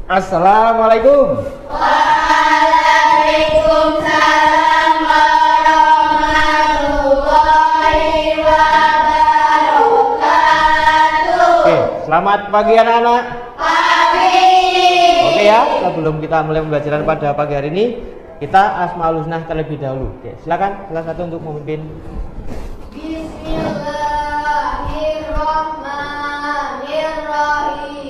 Assalamualaikum. Waalaikumsalam warahmatullahi wabarakatuh. Oke, selamat pagi anak-anak. Pagi. Oke ya, sebelum kita mulai pembelajaran pada pagi hari ini, kita Asmaul Husna terlebih dahulu. Oke, silakan salah satu untuk memimpin. Bismillahirrahmanirrahim.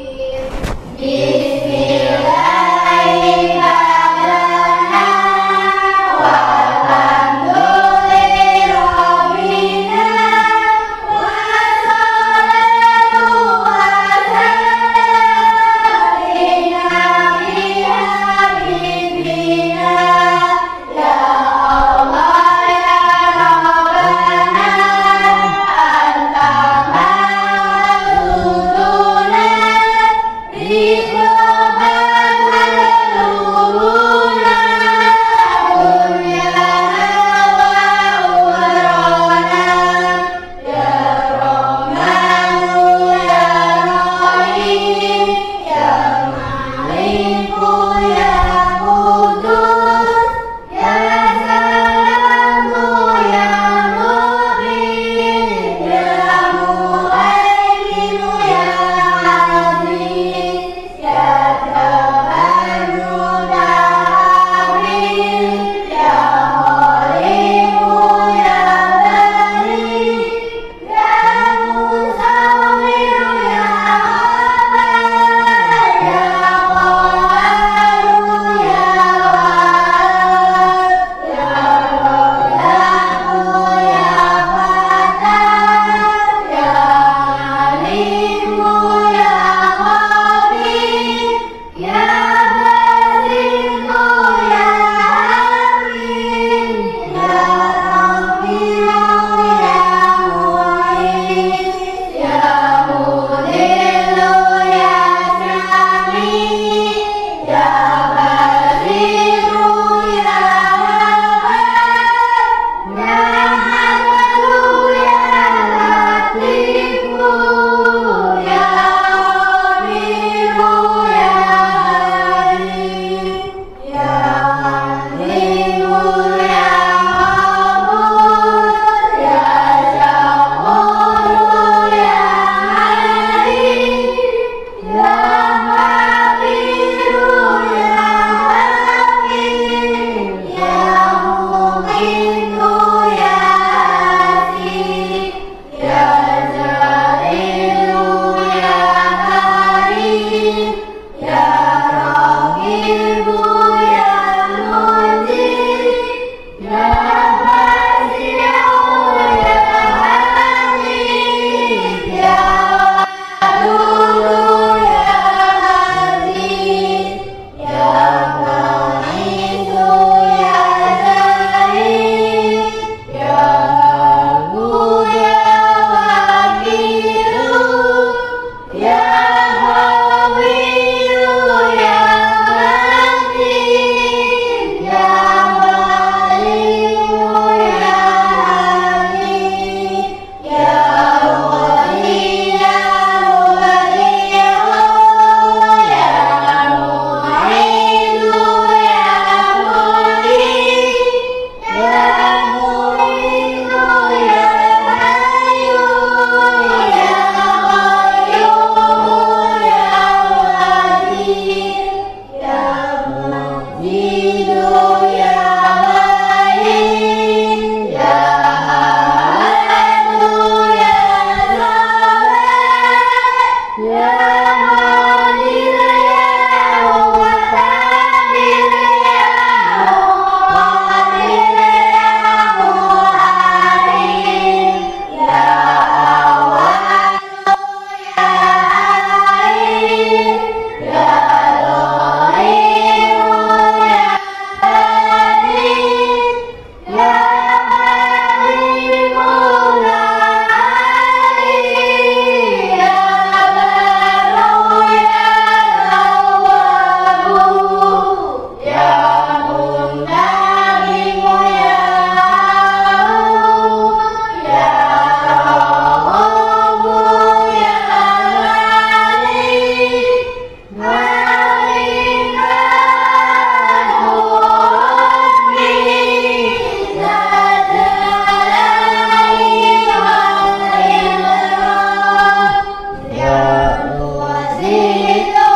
Situ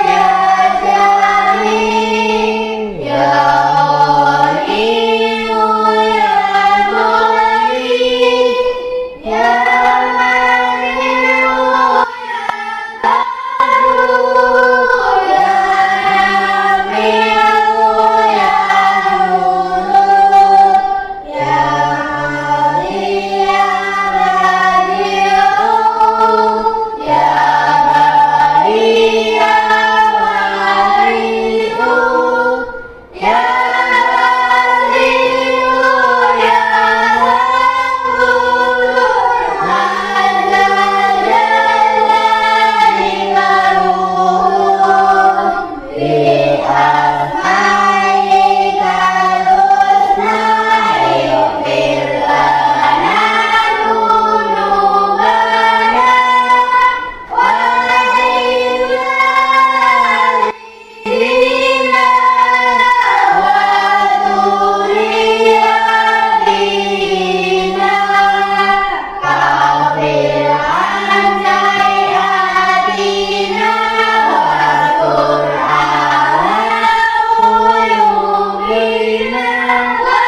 ya Jami ya Olimu ya Moli ya Marimu ya Tahu ya Namimu ya Dulu ya Ali ya Radio ya Bari ya Marimu ya Alimu ya Dulu Nada Jalali Marum Bi Al-Maika Husna Ighfir lana Dhunubana wa Zina wa Zuriyatina Kafir anjay adina wa Qur'ana uyubina wa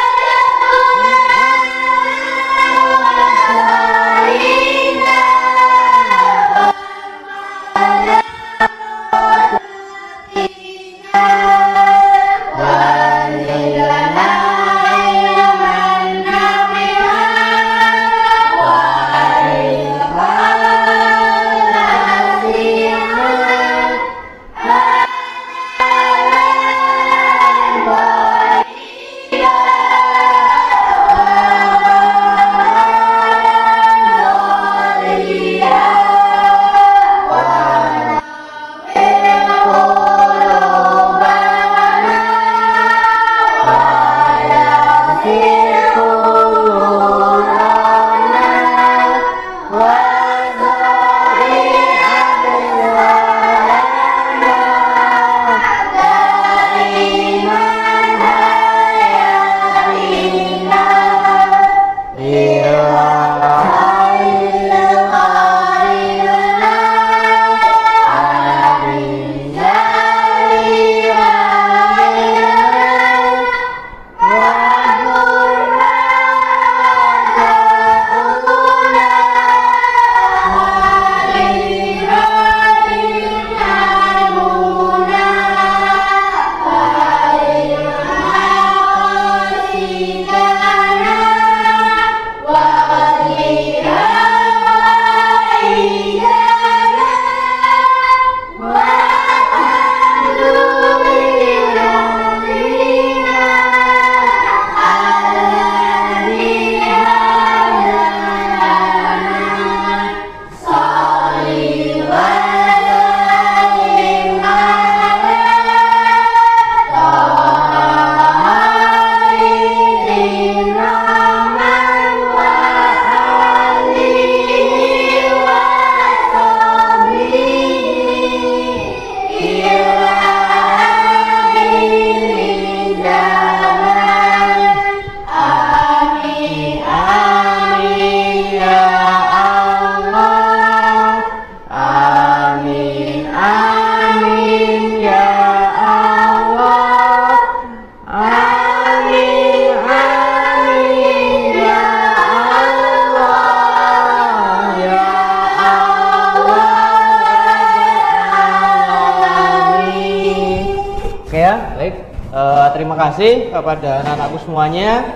Terima kasih kepada anak-anakku semuanya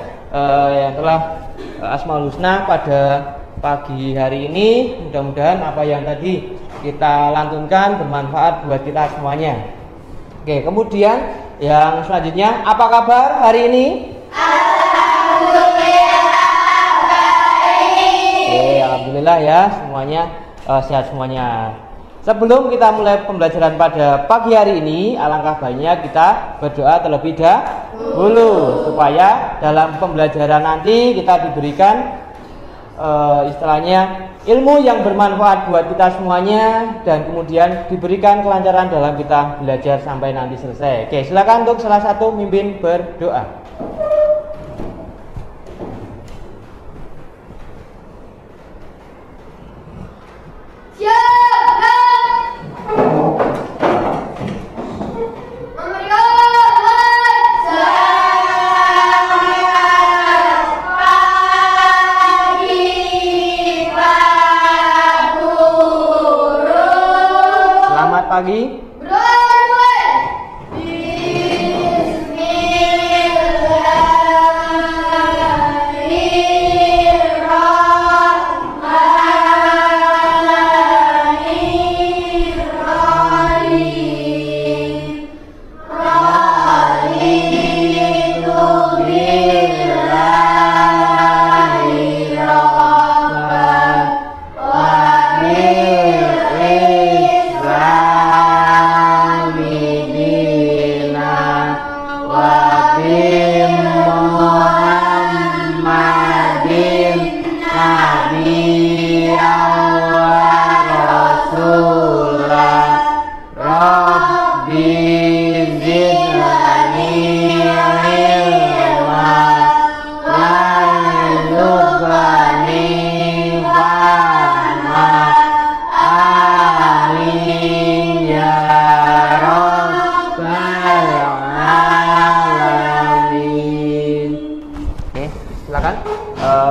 yang telah Asmaul Husna pada pagi hari ini. Mudah-mudahan apa yang tadi kita lantunkan bermanfaat buat kita semuanya. Oke, kemudian yang selanjutnya, apa kabar hari ini? Alhamdulillah baik. Oke, alhamdulillah ya semuanya sehat semuanya. Sebelum kita mulai pembelajaran pada pagi hari ini, alangkah baiknya kita berdoa terlebih dahulu supaya dalam pembelajaran nanti kita diberikan istilahnya ilmu yang bermanfaat buat kita semuanya, dan kemudian diberikan kelancaran dalam kita belajar sampai nanti selesai. Oke, silakan untuk salah satu mimpin berdoa.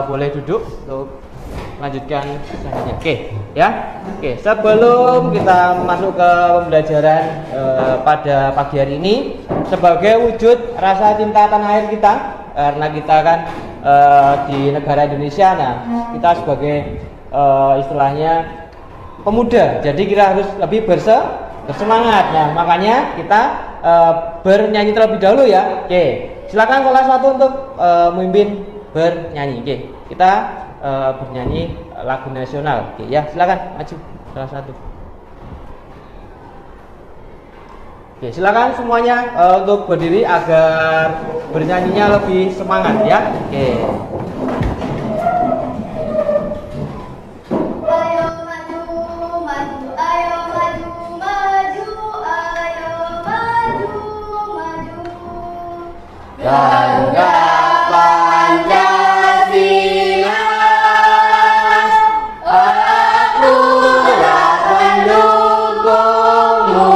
Boleh duduk untuk lanjutkan selanjutnya. Oke, ya. Oke, sebelum kita masuk ke pembelajaran pada pagi hari ini, sebagai wujud rasa cinta tanah air kita, karena kita kan di negara Indonesia, nah kita sebagai istilahnya pemuda, jadi kita harus lebih bersemangat. Nah, makanya kita bernyanyi terlebih dahulu ya. Oke, silakan kelas 1 untuk memimpin bernyanyi. Oke, kita bernyanyi lagu nasional. Oke, ya silakan maju kelas 1. Oke, silakan semuanya untuk berdiri agar bernyanyinya lebih semangat ya. Oke. Bangga Pancasila, akulah pendukungmu,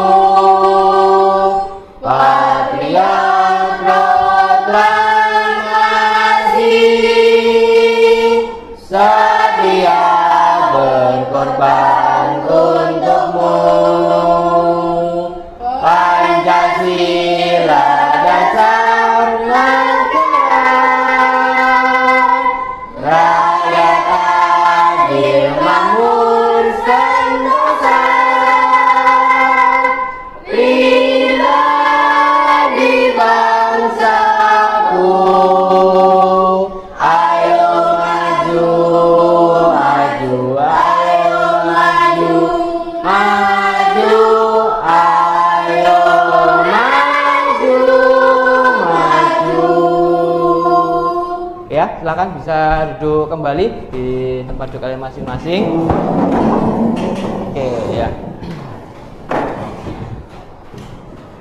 patriot proklamasi, setia berkorban untukmu. Pancasila dasar negara, rakyat adil makmur sentosa, pribadi bangsaku, ayo maju, maju, ayo maju, maju, ayo maju, maju. Ya, silakan bisa duduk kembali di tempat duduk kalian masing-masing. Oke, ya.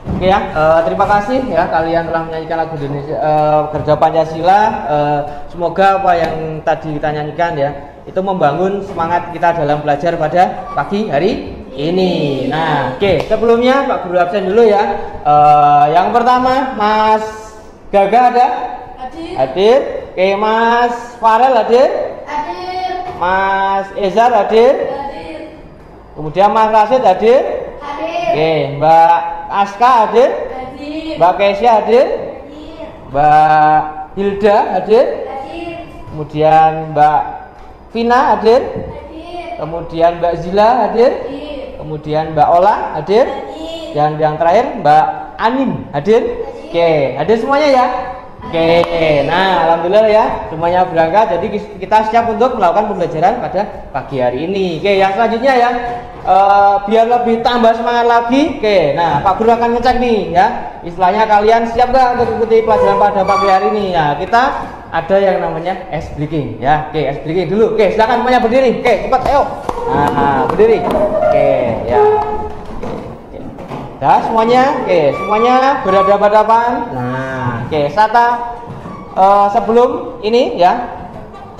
Oke ya, terima kasih ya kalian telah menyanyikan lagu Indonesia Kerja Pancasila. Semoga apa yang tadi kita nyanyikan ya itu membangun semangat kita dalam belajar pada pagi hari ini. Nah, oke, sebelumnya Pak Guru absen dulu ya. Yang pertama Mas Gaga ada? Hadir. Oke, Mas Farel hadir? Hadir. Mas Ezar hadir? Hadir. Kemudian Mas Rasid hadir? Hadir. Oke, Mbak Aska hadir? Hadir. Mbak Kesia hadir? Hadir. Mbak Hilda hadir? Hadir. Kemudian Mbak Vina hadir? Hadir. Kemudian Mbak Zila hadir? Hadir. Kemudian Mbak Ola hadir? Hadir. Dan yang terakhir Mbak Anin hadir? Oke, hadir semuanya ya? Oke, nah alhamdulillah ya semuanya berangkat. Jadi kita siap untuk melakukan pembelajaran pada pagi hari ini. Oke, yang selanjutnya ya biar lebih tambah semangat lagi. Oke, nah Pak Guru akan ngecek nih ya. Istilahnya kalian siap nggak untuk ikuti pelajaran pada pagi hari ini? Ya, kita ada yang namanya ice breaking ya. Oke, ice breaking dulu. Oke, silakan semuanya berdiri. Oke, cepat ayo. Nah, berdiri. Oke, ya. Ya, semuanya, oke, semuanya berhadapan-hadapan. Nah, oke, Sata sebelum ini ya,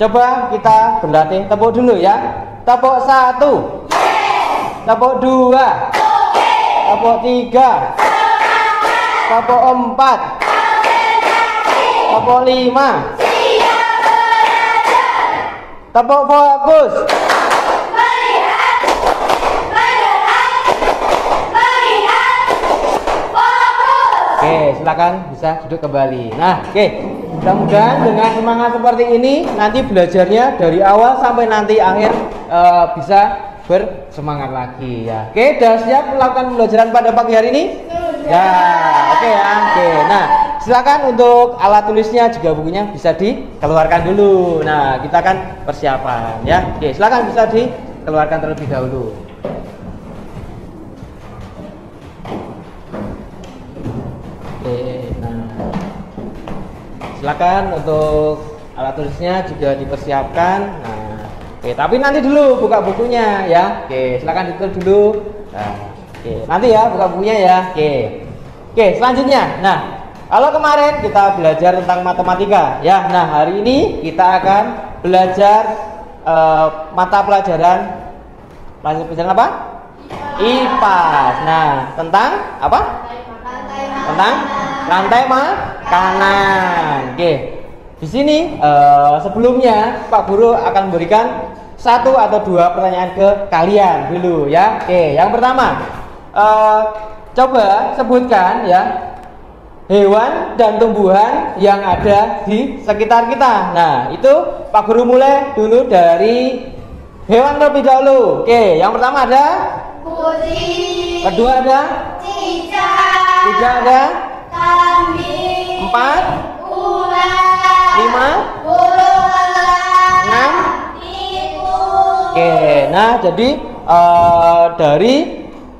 coba kita berlatih tepuk dulu ya. Tepuk 1, tepuk 2, tepuk 3, tepuk 4, tepuk 5, tepuk fokus. Melihat, melihat, melihat. Oke, silakan bisa duduk kembali. Nah, oke. Mudah-mudahan dengan semangat seperti ini nanti belajarnya dari awal sampai nanti akhir bisa bersemangat lagi ya. Oke, sudah siap melakukan pembelajaran pada pagi hari ini? Ya, oke ya. Oke. Nah, silakan untuk alat tulisnya juga bukunya bisa dikeluarkan dulu. Nah, kita akan persiapan ya. Oke, silakan bisa dikeluarkan terlebih dahulu. Oke, nah. Silakan untuk alat tulisnya juga dipersiapkan. Nah, oke, tapi nanti dulu buka bukunya ya. Oke, silakan ditutup dulu. Nah, oke, nanti ya buka bukunya ya. Oke, selanjutnya. Nah, kalau kemarin kita belajar tentang matematika ya. Nah, hari ini kita akan belajar mata pelajaran apa? IPA. Nah, tentang apa? Tentang rantai makanan. Oke. Di sini sebelumnya Pak Guru akan memberikan satu atau dua pertanyaan ke kalian dulu ya. Oke, yang pertama coba sebutkan ya hewan dan tumbuhan yang ada di sekitar kita. Nah, itu Pak Guru mulai dulu dari hewan terlebih dahulu. Oke, yang pertama ada kucing, kedua ada cicak, tiga ada kambing, empat, ular, lima, burung elang, enam. tikus. Oke, nah jadi dari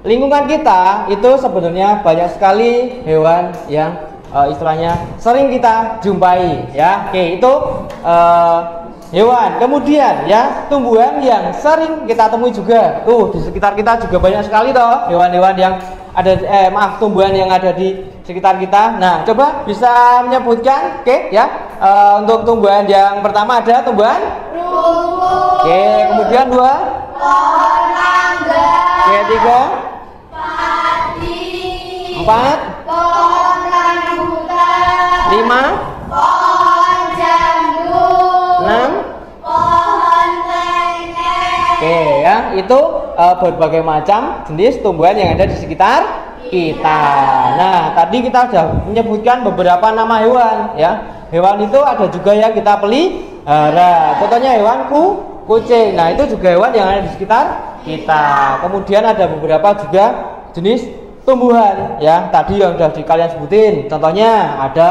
lingkungan kita itu sebenarnya banyak sekali hewan yang istilahnya sering kita jumpai ya. Oke, itu hewan. Kemudian ya tumbuhan yang sering kita temui juga. Tuh di sekitar kita juga banyak sekali toh hewan-hewan yang ada tumbuhan yang ada di sekitar kita. Nah, coba bisa menyebutkan, oke ya. Untuk tumbuhan yang pertama ada tumbuhan Rumput, oke, kemudian dua, pohon mangga, oke, tiga, padi, empat, pohon rambutan, lima, pohon jambu, enam. pohon klengkeng. Oke ya, itu berbagai macam jenis tumbuhan yang ada di sekitar kita. Nah, tadi kita sudah menyebutkan beberapa nama hewan ya. Hewan itu ada juga yang kita pelihara. Contohnya hewan kucing. Nah, itu juga hewan yang ada di sekitar kita. Kemudian ada beberapa juga jenis tumbuhan ya. Tadi yang sudah kalian sebutin. Contohnya ada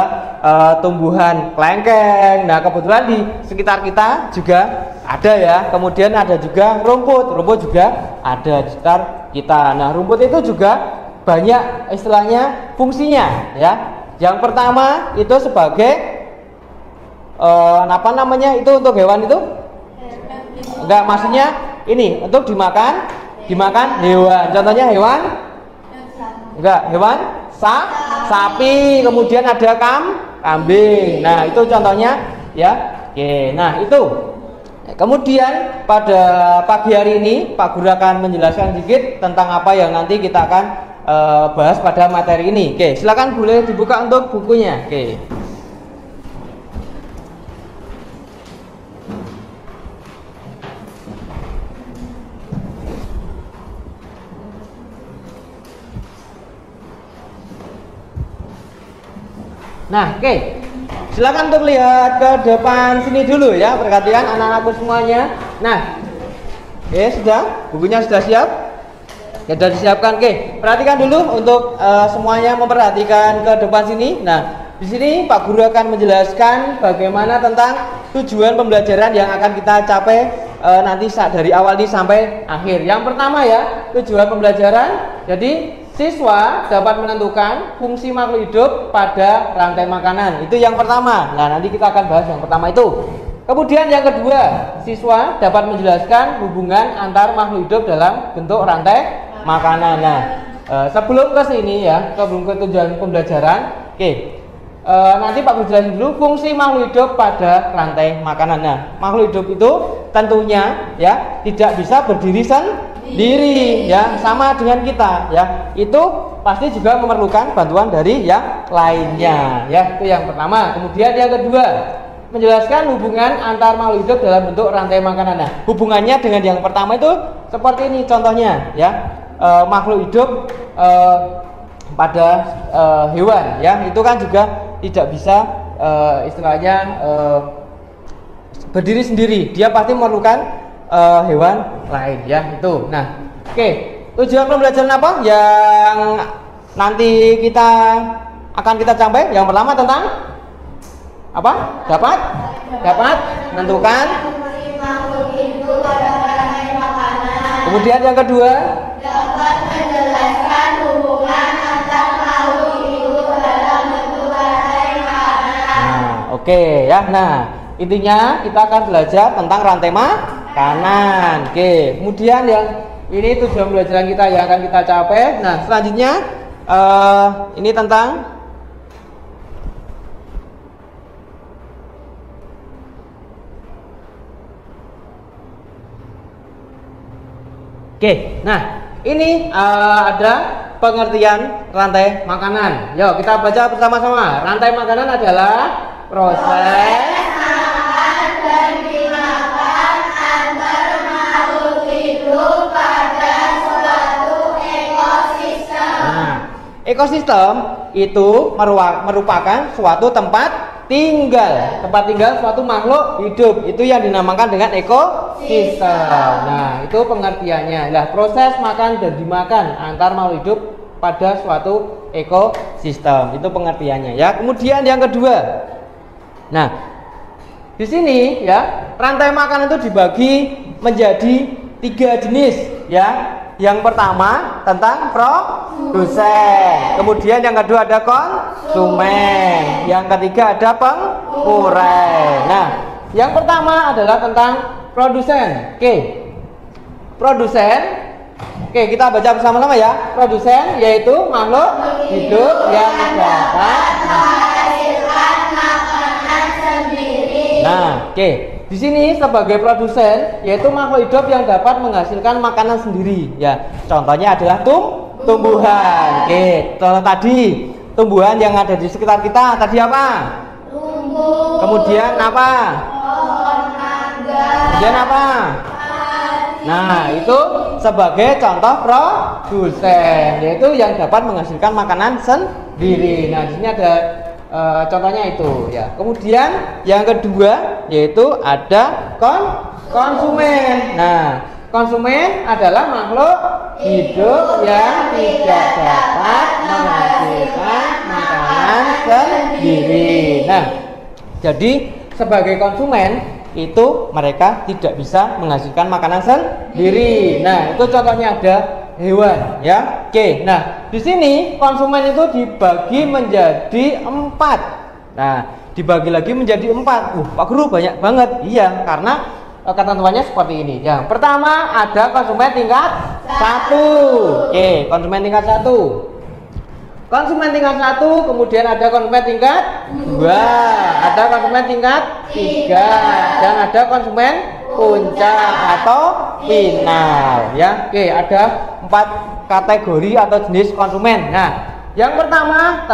tumbuhan klengkeng. Nah, kebetulan di sekitar kita juga ada ya. Kemudian ada juga rumput. Rumput juga ada di sekitar kita. Nah, rumput itu juga banyak istilahnya fungsinya ya. Yang pertama itu sebagai apa namanya itu untuk hewan itu? Enggak, maksudnya ini untuk dimakan hewan. Contohnya hewan? Enggak, hewan sapi. Kemudian ada kambing. Nah, itu contohnya ya. Oke, nah itu. Kemudian pada pagi hari ini Pak Guru akan menjelaskan sedikit tentang apa yang nanti kita akan bahas pada materi ini. Oke, silakan boleh dibuka untuk bukunya. Oke. Nah, oke. Silakan untuk lihat ke depan sini dulu ya, perhatian anak-anakku semuanya. Nah, oke, sudah, bukunya sudah siap. Sudah disiapkan. Oke, perhatikan dulu untuk semuanya memperhatikan ke depan sini. Nah, di sini Pak Guru akan menjelaskan bagaimana tentang tujuan pembelajaran yang akan kita capai nanti dari awal ini sampai akhir. Yang pertama ya, tujuan pembelajaran. Jadi siswa dapat menentukan fungsi makhluk hidup pada rantai makanan. Itu yang pertama. Nah, nanti kita akan bahas yang pertama itu. Kemudian yang kedua, siswa dapat menjelaskan hubungan antar makhluk hidup dalam bentuk rantai makanan. Nah, sebelum ke sini ya, sebelum ke tujuan pembelajaran, oke. Nanti Pak Guru jelasin dulu fungsi makhluk hidup pada rantai makanan. Nah, makhluk hidup itu tentunya ya tidak bisa berdiri sendiri ya, sama dengan kita ya. Itu pasti juga memerlukan bantuan dari yang lainnya ya. Itu yang pertama. Kemudian yang kedua, menjelaskan hubungan antar makhluk hidup dalam bentuk rantai makanan. Nah, hubungannya dengan yang pertama itu seperti ini contohnya ya. Makhluk hidup pada hewan ya, itu kan juga tidak bisa istilahnya berdiri sendiri, dia pasti memerlukan hewan lain ya itu. Nah, oke, tujuan pembelajaran apa yang nanti akan kita capai? Yang pertama tentang apa? Dapat menentukan. Kemudian yang kedua, dapat menjelaskan hubungan antar makhluk hidup dalam bentuk rantai makanan. Oke ya. Nah, intinya kita akan belajar tentang rantai makanan. Oke. Kemudian yang ini tujuan pembelajaran kita yang akan kita capai. Nah, selanjutnya ini tentang Oke, nah ini ada pengertian rantai makanan. Yuk kita baca bersama-sama. Rantai makanan adalah proses makan dan dimakan antar makhluk hidup pada suatu ekosistem. Nah, ekosistem itu merupakan suatu tempat tinggal suatu makhluk hidup, itu yang dinamakan dengan ekosistem. Nah, itu pengertiannya. Nah, proses makan dan dimakan antar makhluk hidup pada suatu ekosistem, itu pengertiannya ya. Kemudian yang kedua, nah di sini ya, rantai makanan itu dibagi menjadi 3 jenis ya. Yang pertama tentang produsen, kemudian yang kedua ada konsumen, yang ketiga ada pengurai. Nah, yang pertama adalah tentang produsen. Oke, produsen. Oke, kita baca bersama-sama ya. Produsen yaitu makhluk hidup yang dapat menghasilkan makanan sendiri. Nah, oke. Di sini sebagai produsen yaitu makhluk hidup yang dapat menghasilkan makanan sendiri. Ya, contohnya adalah tumbuhan. Oke, contoh tadi tumbuhan yang ada di sekitar kita tadi apa? Tumbuh. Kemudian apa? Pohon mangga. Kemudian apa? Nah, itu sebagai contoh produsen, yaitu yang dapat menghasilkan makanan sendiri. Nah, di sini ada contohnya itu ya. Kemudian yang kedua yaitu ada konsumen. Nah, konsumen adalah makhluk hidup yang tidak dapat menghasilkan makanan sendiri. Nah, jadi sebagai konsumen itu mereka tidak bisa menghasilkan makanan sendiri. Nah, itu contohnya ada hewan ya. Oke, nah di sini konsumen itu dibagi menjadi 4. Nah, dibagi lagi menjadi 4. Pak Guru banyak banget. Iya, karena ketentuannya seperti ini. Yang pertama ada konsumen tingkat 1. Oke, konsumen tingkat 1. Konsumen tingkat 1, kemudian ada konsumen tingkat 2, ada konsumen tingkat 3, dan ada konsumen puncak atau final ya. Oke, ada 4 kategori atau jenis konsumen. Nah, yang pertama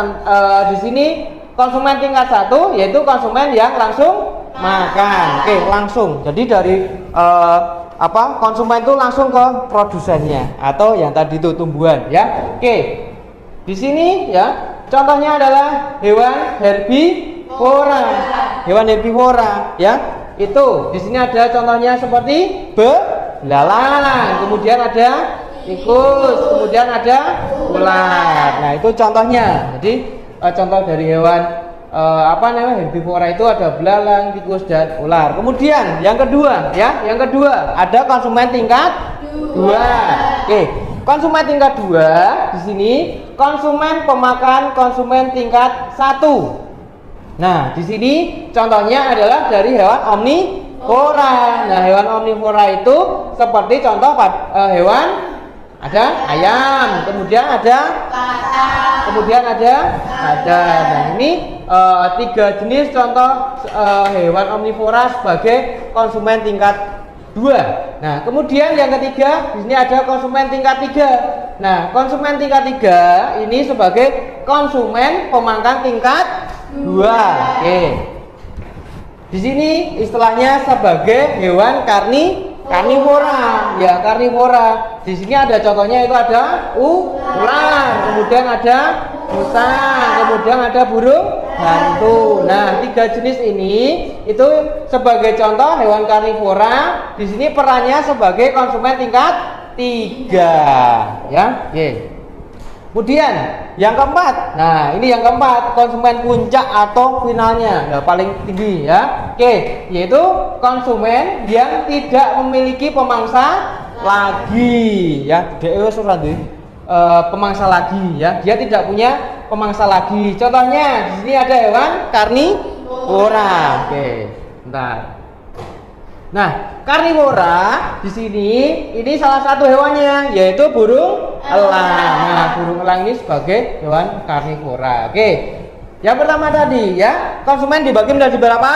di sini konsumen tingkat 1 yaitu konsumen yang langsung makan. Oke, langsung. Jadi dari konsumen itu langsung ke produsennya atau yang tadi itu tumbuhan ya. Oke. Di sini ya, contohnya adalah hewan herbivora. Hewan herbivora ya. Itu di sini ada contohnya seperti belalang, kemudian ada tikus, kemudian ada ular. Nah, itu contohnya. Jadi contoh dari hewan herbivora itu ada belalang, tikus, dan ular. Kemudian yang kedua ya, yang kedua ada konsumen tingkat 2. Oke, konsumen tingkat 2 di sini konsumen pemakan konsumen tingkat 1. Nah, di sini contohnya adalah dari hewan omnivora. Nah, hewan omnivora itu seperti contoh hewan ada ayam, kemudian ada kemudian ada. Nah, ini 3 jenis contoh hewan omnivora sebagai konsumen tingkat 2. Nah, kemudian yang ketiga di sini ada konsumen tingkat 3. Nah, konsumen tingkat 3 ini sebagai konsumen pemakan tingkat 2. Oke. Di sini istilahnya sebagai hewan karnivora. Ya, karnivora. Di sini ada contohnya, itu ada ular, kemudian ada musang, kemudian ada burung hantu. Nah, 3 jenis ini itu sebagai contoh hewan karnivora. Di sini perannya sebagai konsumen tingkat 3, ya. Oke. Kemudian yang keempat, nah ini yang keempat, konsumen puncak atau finalnya, nah, paling tinggi, ya. Oke, yaitu konsumen yang tidak memiliki pemangsa lagi, ya. Pemangsa lagi, ya. Dia tidak punya pemangsa lagi. Contohnya di sini ada hewan karnivora. Oke, bentar. Nah, karnivora di sini ini salah satu hewannya, yaitu burung elang. Nah, burung elang ini sebagai hewan karnivora. Oke. Yang pertama tadi, ya, konsumen dibagi menjadi berapa?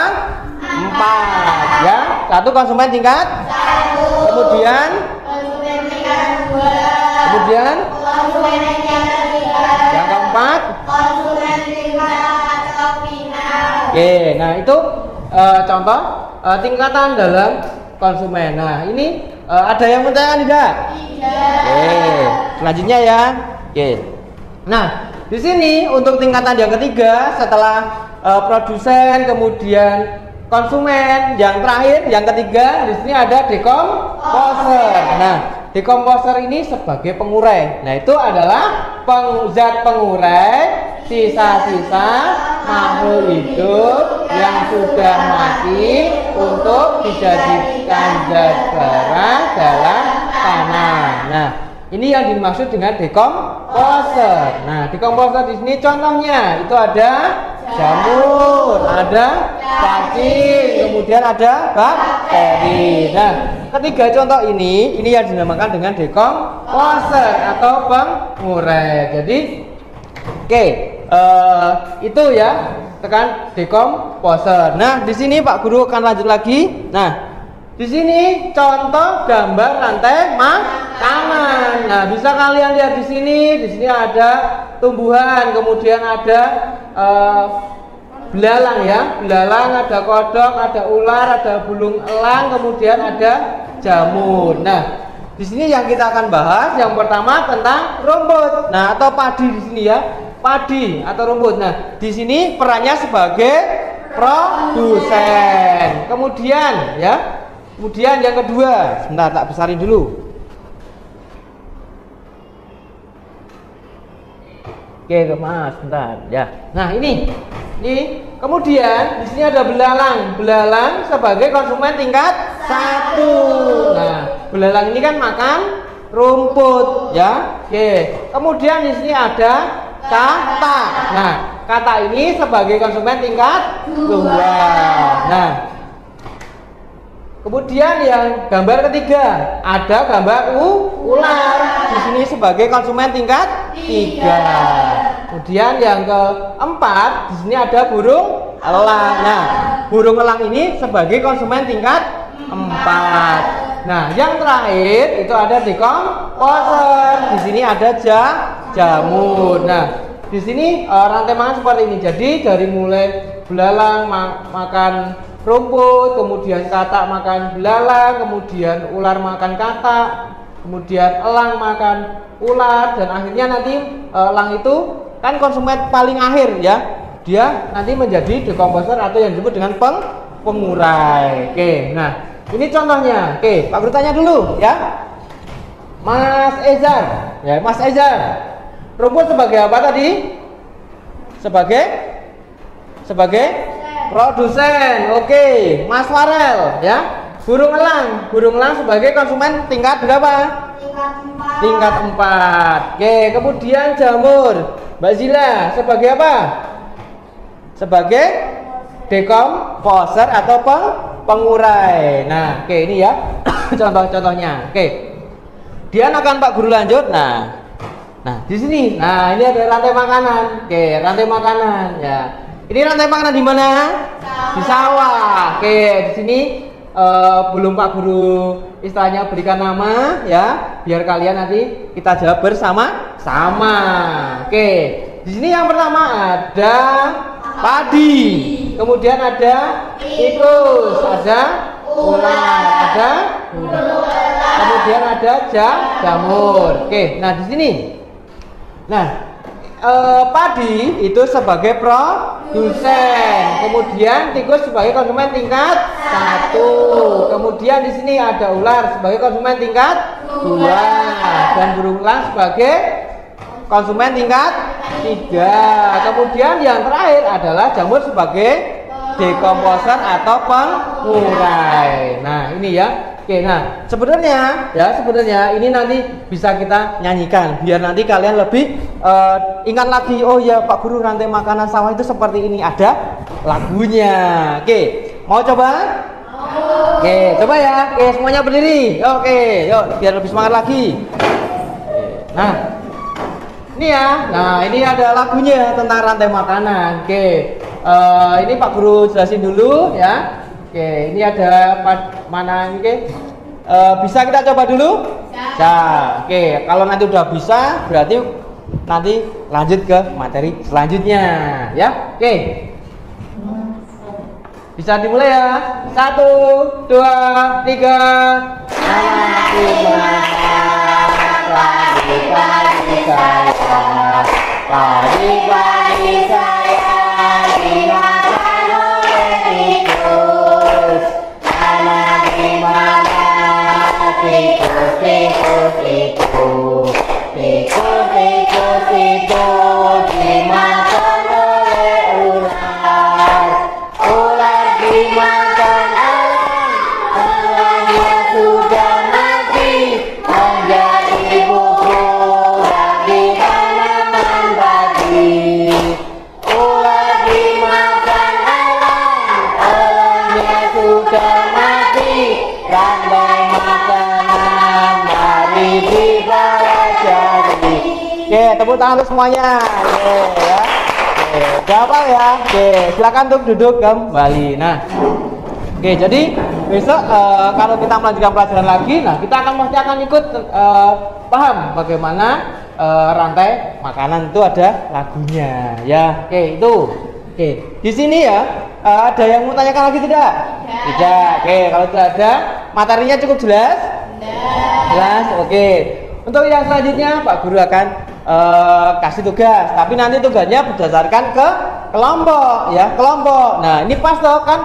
4, ya. Satu konsumen tingkat 1. Kemudian Konsumen tingkat 2. kemudian Konsumen tingkat 3. yang keempat. Konsumen tingkat atau final. Oke, nah itu contoh tingkatan dalam konsumen. Nah, ini ada yang bertanya tidak? Tidak. Oke, selanjutnya ya. Oke. Nah, di sini untuk tingkatan yang ketiga setelah produsen, kemudian konsumen, yang terakhir, yang ketiga di sini ada dekomposer. Nah, dekomposer ini sebagai pengurai. Nah, itu adalah zat pengurai sisa-sisa makhluk hidup yang sudah mati untuk dijadikan zat bara dalam tanah. Nah, ini yang dimaksud dengan dekomposer. Nah, dekomposer di sini contohnya itu ada jamur, ada cacing, kemudian ada bakteri. Nah, ketiga contoh ini yang dinamakan dengan dekomposer atau pengurai. Jadi, oke, itu ya, tekan dekomposer. Nah, di sini Pak Guru akan lanjut lagi. Nah, di sini contoh gambar rantai makanan. Nah, bisa kalian lihat di sini. Di sini ada tumbuhan, kemudian ada belalang, ya. Belalang, ada kodok, ada ular, ada burung elang, kemudian ada jamur. Nah, di sini yang kita akan bahas yang pertama tentang rumput. Nah, atau padi di sini, ya. Padi atau rumput. Nah, di sini perannya sebagai produsen. Kemudian, ya. Kemudian yang kedua, sebentar tak besarin dulu. Oke, Mas, bentar, ya. Nah, ini kemudian di sini ada belalang. Belalang sebagai konsumen tingkat 1. Nah, belalang ini kan makan rumput, ya. Oke. Kemudian di sini ada katak. Nah, katak ini sebagai konsumen tingkat 2. Nah, kemudian yang gambar ketiga ada gambar ular. Di sini sebagai konsumen tingkat 3. Kemudian yang keempat di sini ada burung elang. Nah, burung elang ini sebagai konsumen tingkat 4. Nah, yang terakhir itu ada dekomposer. Di sini ada jamur. Nah, di sini rantai makan seperti ini. Jadi dari mulai belalang makan rumput, kemudian katak makan belalang, kemudian ular makan katak, kemudian elang makan ular, dan akhirnya nanti elang itu kan konsumen paling akhir, ya. Dia nanti menjadi dekomposer atau yang disebut dengan pengurai. Oke, nah ini contohnya. Oke, Pak Guru tanya dulu, ya. Mas Ezar, ya, Mas Ezar, rumput sebagai apa tadi? Sebagai produsen. Oke, Mas Farel, ya. Burung elang sebagai konsumen tingkat berapa? Tingkat 4. Oke, kemudian jamur, Mbak Zila sebagai apa? Sebagai dekomposer atau pengurai. Nah, oke, ini ya contoh-contohnya. Oke. Kemudian akan Pak Guru lanjut. Nah, di sini. Nah, ini ada rantai makanan. Oke, rantai makanan, ya. Ini rantai makanan di mana? Di sawah. Oke, di sini belum Pak Guru istilahnya berikan nama, ya, biar kalian nanti kita jawab bersama-sama. Oke, di sini yang pertama ada padi, kemudian ada tikus, ada ular, ada Kemudian ada jamur. Oke, nah di sini. Nah, padi itu sebagai produsen. Kemudian tikus sebagai konsumen tingkat 1. Kemudian di sini ada ular sebagai konsumen tingkat 2 dan burung elang sebagai konsumen tingkat 3. Kemudian yang terakhir adalah jamur sebagai dekomposer atau pengurai. Nah, ini ya. Oke, nah sebenarnya ini nanti bisa kita nyanyikan biar nanti kalian lebih ingat lagi. Oh ya Pak Guru, rantai makanan sawah itu seperti ini, ada lagunya. Oke, mau coba? Oke, coba ya. Oke, semuanya berdiri. Oke, yuk biar lebih semangat lagi. Nah, ini ya. Nah, ini ada lagunya tentang rantai makanan. Oke, ini Pak Guru jelasin dulu ya. Oke, ini ada mana ini? Bisa kita coba dulu? Bisa. Oke, kalau nanti udah bisa, berarti nanti lanjut ke materi selanjutnya, ya. Oke. Bisa dimulai ya. 1, 2, 3. Pagi-pagi saya dimakan oleh tikus. Anak dimana tikus itu dimakan oleh ular. Ular dimakan elangnya sudah mati menjadi bubur di tanaman padi. Ular dimakan elangnya sudah mati. Rantai makanan mari dipelajari. Oke, tepuk tangan untuk semuanya. Oke, ya. Oke, siapa ya? Oke, silakan untuk duduk kembali. Nah, oke, jadi besok kalau kita melanjutkan pelajaran lagi, nah kita pasti akan ikut paham bagaimana rantai makanan itu ada lagunya, ya. Oke, itu. Oke, di sini ya ada yang mau tanyakan lagi tidak? Tidak. Oke, kalau tidak ada, materinya cukup jelas? Jelas. Oke. Untuk yang selanjutnya Pak Guru akan kasih tugas, tapi nanti tugasnya berdasarkan ke kelompok, ya, kelompok. Nah, ini pas toh kan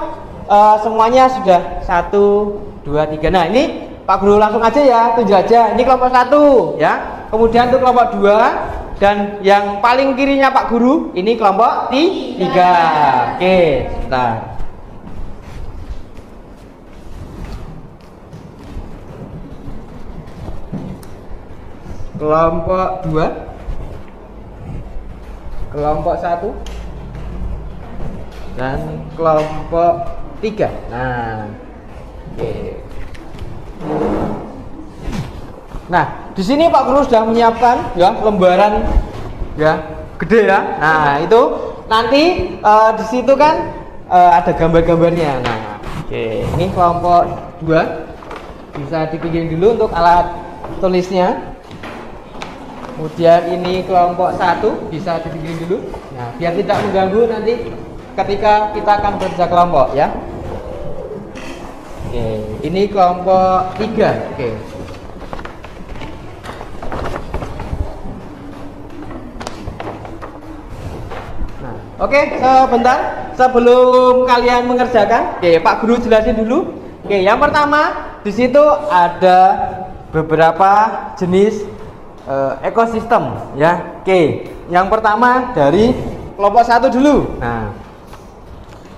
semuanya sudah 1, 2, 3. Nah, ini Pak Guru langsung aja ya, tunjuk aja. Ini kelompok 1, ya. Kemudian untuk kelompok 2 dan yang paling kirinya Pak Guru ini kelompok 3. Oke, sebentar. Kelompok 2, kelompok 1 dan kelompok 3. Nah, oke. Nah, di sini Pak Guru sudah menyiapkan ya lembaran ya gede ya. Nah, itu nanti di situ kan ada gambar-gambarnya. Nah, oke, ini kelompok 2 bisa dipikirin dulu untuk alat tulisnya. Kemudian ini kelompok 1 bisa dibikin dulu. Nah, biar tidak mengganggu nanti ketika kita akan bekerja kelompok, ya. Oke, ini kelompok 3. Oke. Nah, oke, sebentar sebelum kalian mengerjakan, oke, Pak Guru jelasin dulu. Oke, yang pertama di situ ada beberapa jenis ekosistem, ya. Oke, yang pertama dari kelompok 1 dulu. Nah,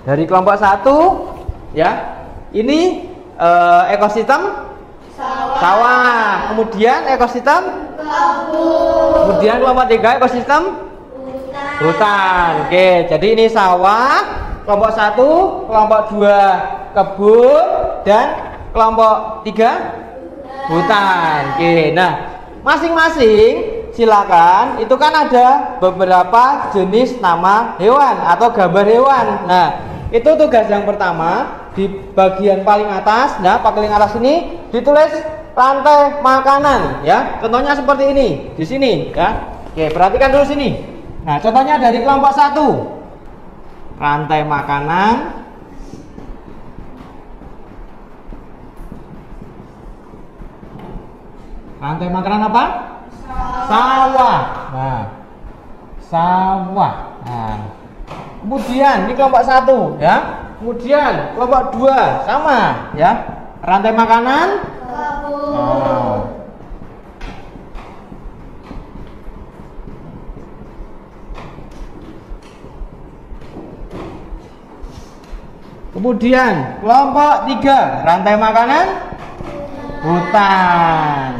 dari kelompok 1 ya, ini ekosistem sawah. Kemudian ekosistem kebun. Kemudian kelompok 3 ekosistem hutan. Oke, jadi ini sawah, kelompok 1, kelompok 2 kebun, dan kelompok 3 hutan. Oke, nah masing-masing silakan, itu kan ada beberapa jenis nama hewan atau gambar hewan. Nah, itu tugas yang pertama di bagian paling atas. Nah, paling atas ini ditulis rantai makanan, ya. Contohnya seperti ini di sini, ya. Oke, perhatikan dulu sini. Nah, contohnya dari kelompok 1, rantai makanan. Rantai makanan apa? Sawah. Nah, sawah. Nah, kemudian ini kelompok 1 ya. Kemudian kelompok 2 sama ya. Rantai makanan kebun. nah. Kemudian kelompok 3 rantai makanan hutan.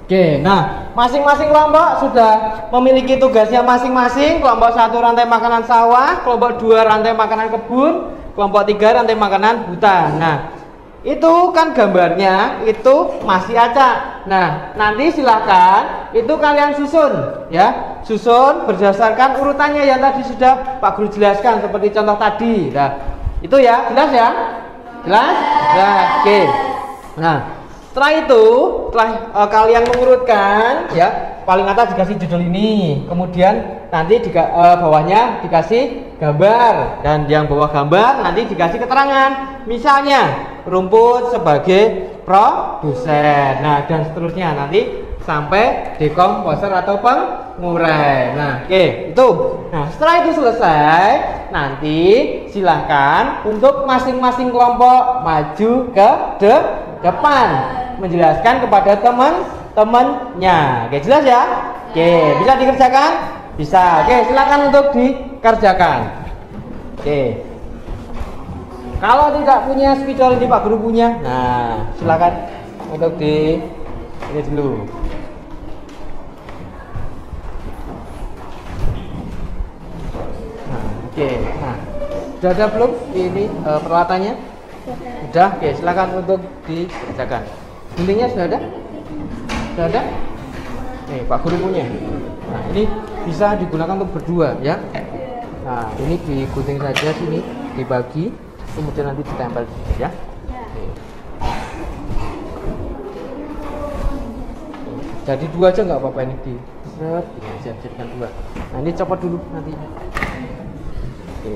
Oke, nah masing-masing kelompok sudah memiliki tugasnya masing-masing. Kelompok 1 rantai makanan sawah, kelompok 2 rantai makanan kebun, kelompok 3 rantai makanan hutan. Nah, itu kan gambarnya itu masih acak. Nah, nanti silahkan itu kalian susun ya, susun berdasarkan urutannya yang tadi sudah Pak Guru jelaskan seperti contoh tadi. Nah, itu ya, jelas ya? Jelas? Nah, oke. Nah, setelah itu, setelah kalian mengurutkan ya, paling atas dikasih judul ini, kemudian nanti di bawahnya dikasih gambar, dan yang bawah gambar nanti dikasih keterangan, misalnya rumput sebagai produsen. Nah, dan seterusnya nanti sampai dekomposer atau pengurai. Nah, oke, itu. Nah, setelah itu selesai, nanti silahkan untuk masing-masing kelompok maju ke depan menjelaskan kepada teman-temannya. Oke, jelas ya? Oke, bisa dikerjakan? Bisa. Oke, silakan untuk dikerjakan. Oke. Kalau tidak punya spidol ini Pak Guru punya. Nah, silakan untuk ini dulu. Nah, oke. Nah, sudah ada belum ini peralatannya? Sudah. Oke, silakan untuk dikerjakan. Guntingnya sudah ada? Sudah ada? Nih, Pak Guru punya. Nah, ini bisa digunakan untuk berdua ya. Nah, ini digunting saja sini, dibagi, kemudian nanti ditempel ya. Jadi dua aja nggak apa-apa, ini di set, jadikan dua. Nah, ini copot dulu nanti. Oke.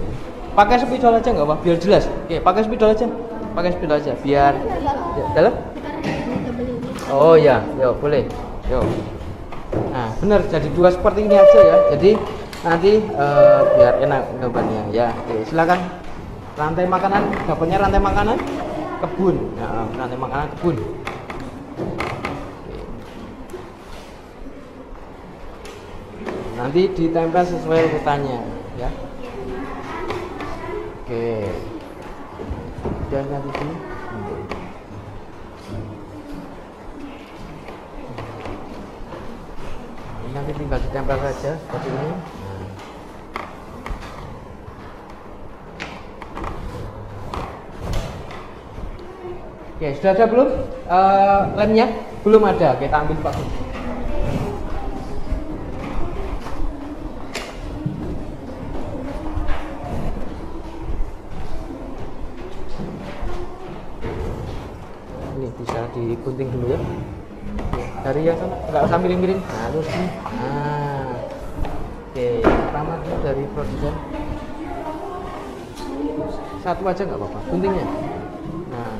Pakai spidol aja nggak apa, biar jelas. Oke, pakai spidol aja. Pakai spidol aja, biar ya, dalam. Oh ya, yuk boleh. Yuk. Nah, benar, jadi dua seperti ini aja ya. Jadi nanti biar enak gambarnya ya. Oke, silakan. Rantai makanan, gambarnya rantai makanan kebun. Nah, rantai makanan kebun. Nanti ditempel sesuai urutannya ya. Oke. Dan nanti sini. Nanti tinggal ditempel saja seperti ini. Oke, sudah ada belum lemnya? Belum ada. Kita ambil Pak. Ini bisa digunting dulu ya. Dari yang sana, nggak usah miring-miring. Nah, terus ini. Nah, oke. Pertama dulu dari produsen. Satu aja nggak apa-apa. Guntingnya. Nah,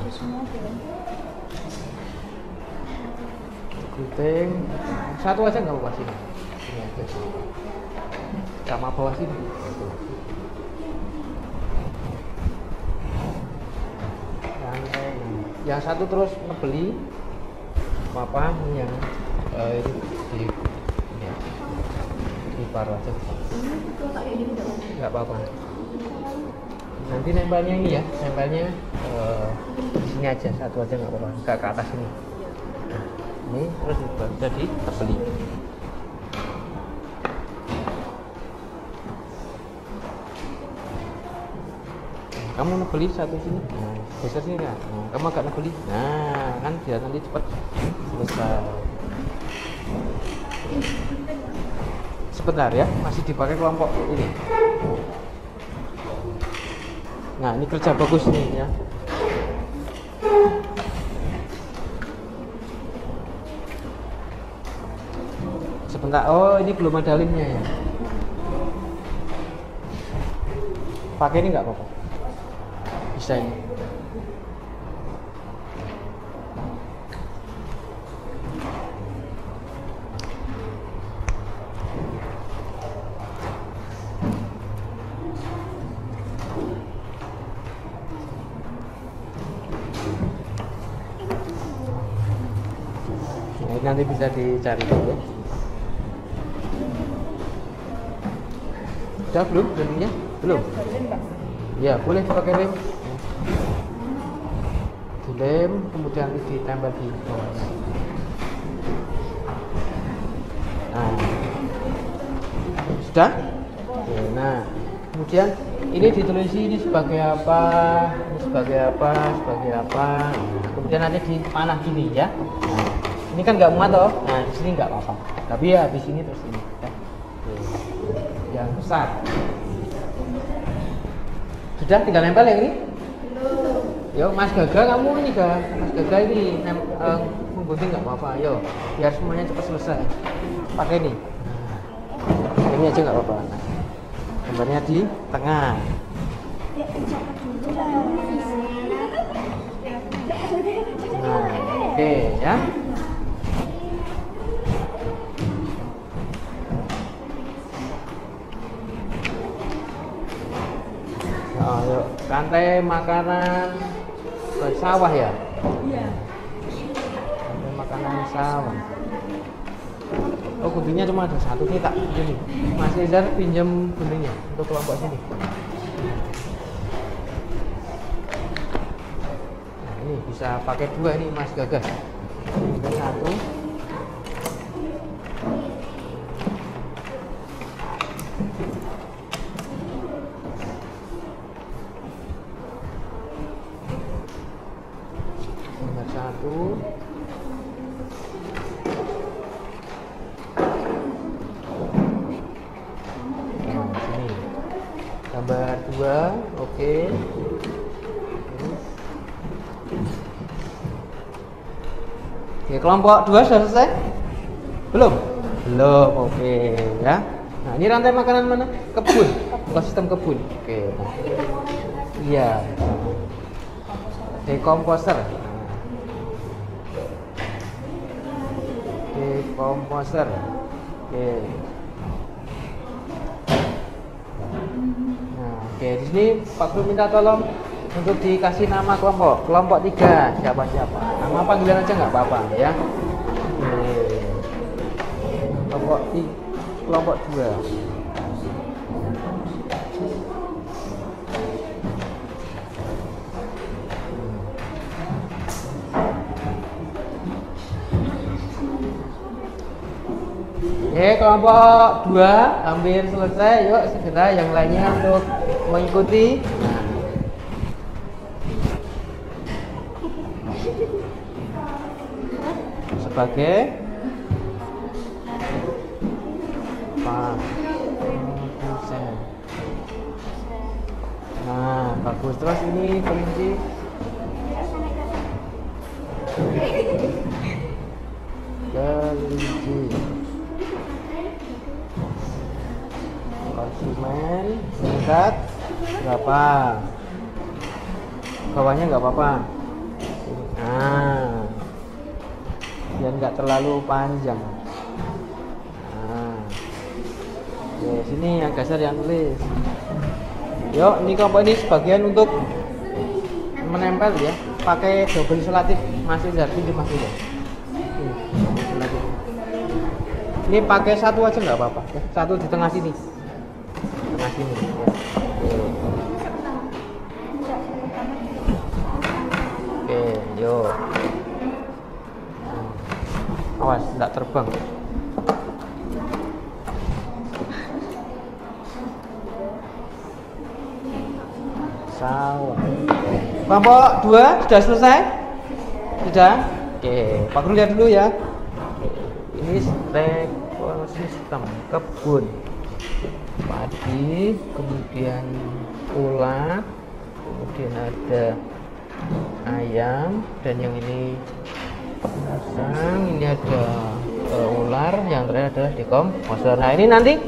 gunting. Satu aja nggak apa-apa sini. Ini aja. Sama bawah sini. Yang satu terus ngebeli apa yang ini di paruh aja nggak apa-apa. Nanti nempelnya ini ya, nempelnya di sini aja, satu aja nggak apa-apa, nggak ke atas ini. Nah, ini terus jadi terbeli. Kamu nebeli satu sini, nah, geser sini kan, nah, kamu agak nebeli, nah kan biar nanti cepat selesai. Sebentar ya, masih dipakai kelompok ini. Nah, ini kerja bagus nih ya. Sebentar, oh ini belum ada limnya ya. pakai ini nggak apa-apa, bisa ini. Nah, ini nanti bisa dicari dulu ya. Udah belum remnya? Belum? Ya, boleh pakai rem. Dilem, kemudian ditempel di bawahnya. Nah, sudah? Oke, nah, kemudian ini ditulis ini sebagai apa, ini sebagai apa, sebagai apa. Kemudian nanti dipanah gini ya. Nah, ini kan nggak muat toh. Nah, di sini nggak apa-apa. Tapi ya di sini terus ini. Ya. Yang besar. Sudah, tinggal nempel yang ini. Yo, Mas Gaga, kamu ini Mas Gaga ini menggunting nggak apa-apa. Yo, biar semuanya cepat selesai. Pakai ini. Nah, ini aja nggak apa-apa. Nah, gambarnya di tengah. Nah, oke ya. Oh, yuk, rantai makanan sawah ya? Iya. Rantai makanan sawah. Oh, guntingnya cuma ada satu nih, tak ini. Mas Izar pinjam guntingnya untuk kelompok sini. Nah, ini bisa pakai dua ini Mas Gagas. Ini satu. Satu. Nah, sini gambar dua, oke. Oke, kelompok dua sudah selesai? Belum? Belum, oke ya. Nah, ini rantai makanan mana? Kebun, ekosistem kebun. Oke. Iya. Dekomposer. Dekomposer. Oke. Nah, oke, di sini Pak Guru minta tolong untuk dikasih nama kelompok. Kelompok 3, siapa-siapa. Nama panggilan aja nggak apa-apa ya. Oke. Kelompok 2. Oke, kelompok 2 hampir selesai. Yuk segera yang lainnya untuk mengikuti. Sebagai produsen. Nah, bagus. Terus ini kelinci. Kelinci. Konsumen tingkat berapa? Bawahnya nggak apa-apa. Nah, biar nggak terlalu panjang. Nah, oke, sini yang dasar yang tulis. Yuk, ini kelompok ini sebagian untuk menempel ya. Pakai double isolatif, masih jadi Mas Izar. Ini pakai satu aja nggak apa-apa. Satu di tengah sini. Tengah sini. Ya. Oke, yuk. Awas, tidak terbang. Salah. Kelompok 2 sudah selesai? Sudah? Oke, Pak Guru lihat dulu ya. Ini ekosistem kebun, padi, kemudian ulat, kemudian ada ayam, dan yang ini pasang, ini ada ular, yang terakhir adalah dekomposer. Nah, ini nanti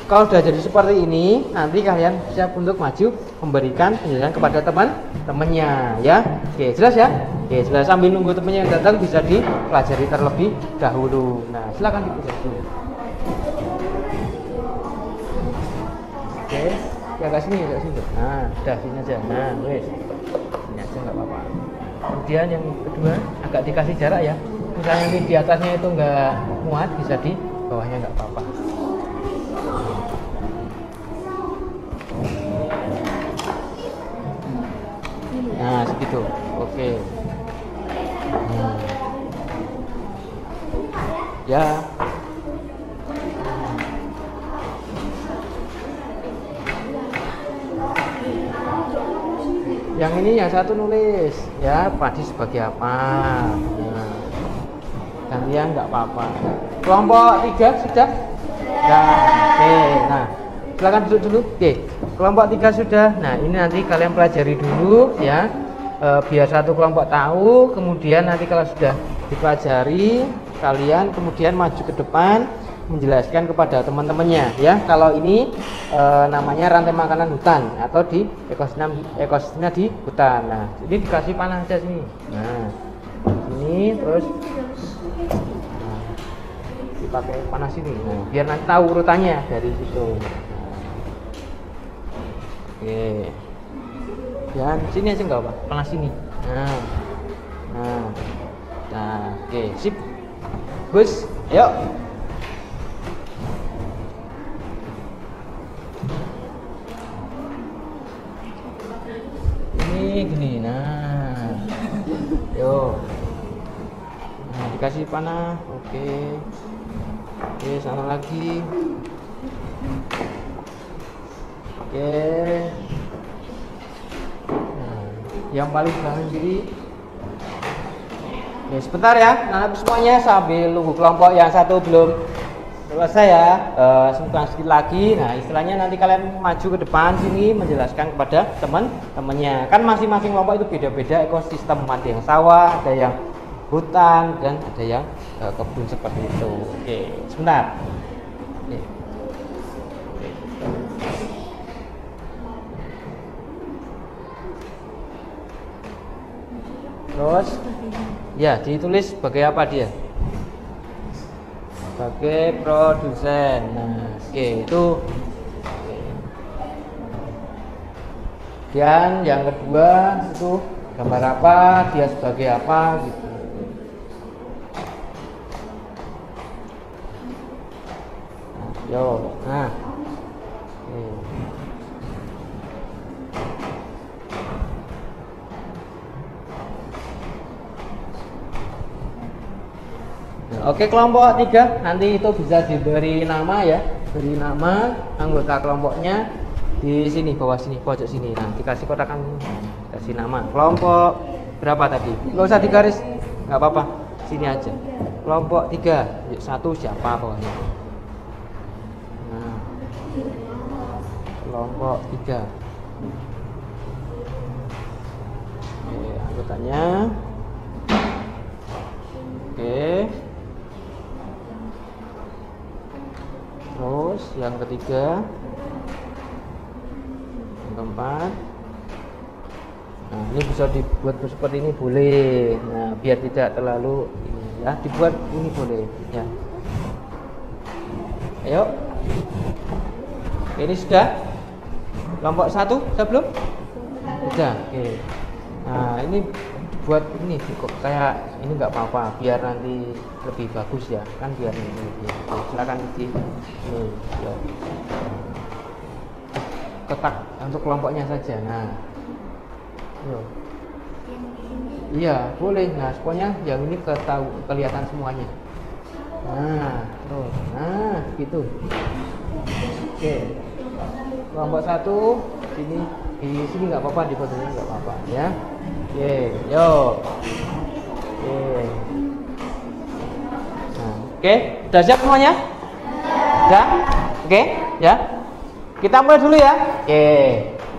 kalau sudah jadi seperti ini, nanti kalian siap untuk maju memberikan penjelasan kepada teman-temannya ya. Oke, jelas ya? Oke, jelas. Sambil nunggu temannya yang datang bisa dipelajari terlebih dahulu. Nah, silakan dipelajari. Oke, ya agak sini, agak sini. Nah, udah sini aja. Nah, wes. Sini aja nggak apa-apa. Kemudian yang kedua agak dikasih jarak ya. Misalnya di atasnya itu nggak muat, bisa di bawahnya nggak apa-apa. Nah, segitu. Oke. Ya. Yang ini yang satu nulis ya, padi sebagai apa. Nah, gantian nggak apa-apa. Kelompok 3 sudah? Ya. Oke. Nah, silakan duduk dulu. Oke. Kelompok 3 sudah. Nah, ini nanti kalian pelajari dulu ya. Biar satu kelompok tahu, kemudian nanti kalau sudah dipelajari, kalian kemudian maju ke depan menjelaskan kepada teman-temannya ya. Kalau ini namanya rantai makanan hutan atau di ekosistemnya di hutan. Nah, ini dikasih panah aja sini. Nah, ini terus dipakai panah sini. Nah, biar nanti tahu urutannya dari situ. Oke. Dan sini aja nggak apa, panah sini. Nah, oke, sip. Gus, yuk. Ini gini, nah, yuk. Nah, dikasih panah, oke. Oke, sana lagi. Oke. Yang paling belakang kiri. Ya, sebentar ya, anak semuanya sambil nunggu kelompok yang satu belum selesai ya. Sebentar sedikit lagi. Nah, istilahnya nanti kalian maju ke depan sini menjelaskan kepada teman-temannya. Kan masing-masing kelompok itu beda-beda ekosistem, ada yang sawah, ada yang hutan, dan ada yang kebun seperti itu. Oke, sebentar. Oke. Terus ya ditulis sebagai apa dia? Sebagai produsen. Nah, oke, itu. Dan yang kedua itu gambar apa, dia sebagai apa gitu. Yo, nah. Oke, kelompok 3 nanti itu bisa diberi nama ya, beri nama anggota kelompoknya di sini, bawah sini, pojok sini. Nah, dikasih kotakan, kasih nama. Kelompok berapa tadi? Nggak usah digaris, nggak apa-apa, sini aja. Kelompok 3, 1 siapa bawahnya? Nah, kelompok 3. Oke, anggotanya. Oke. Terus yang ketiga, yang keempat. Nah, ini bisa dibuat seperti ini boleh. Nah, biar tidak terlalu ini ya, dibuat ini boleh ya. Ayo. Ini sudah. Kelompok 1 sebelum? Sudah. Oke. Nah, ini buat ini kok kayak ini nggak apa-apa, biar nanti lebih bagus ya kan, biar ini ya. Silakan di ini ya. Kotak untuk kelompoknya saja. Nah, yo. Iya boleh. Nah, pokoknya yang ini kelihatan semuanya. Nah, terus, nah gitu. Oke, kelompok 1 sini, di sini nggak apa-apa, di fotonya nggak apa-apa ya. Oke, yo. Oke. Nah, oke, udah siap semuanya? Udah? Oke, ya. Kita mulai dulu ya. Oke,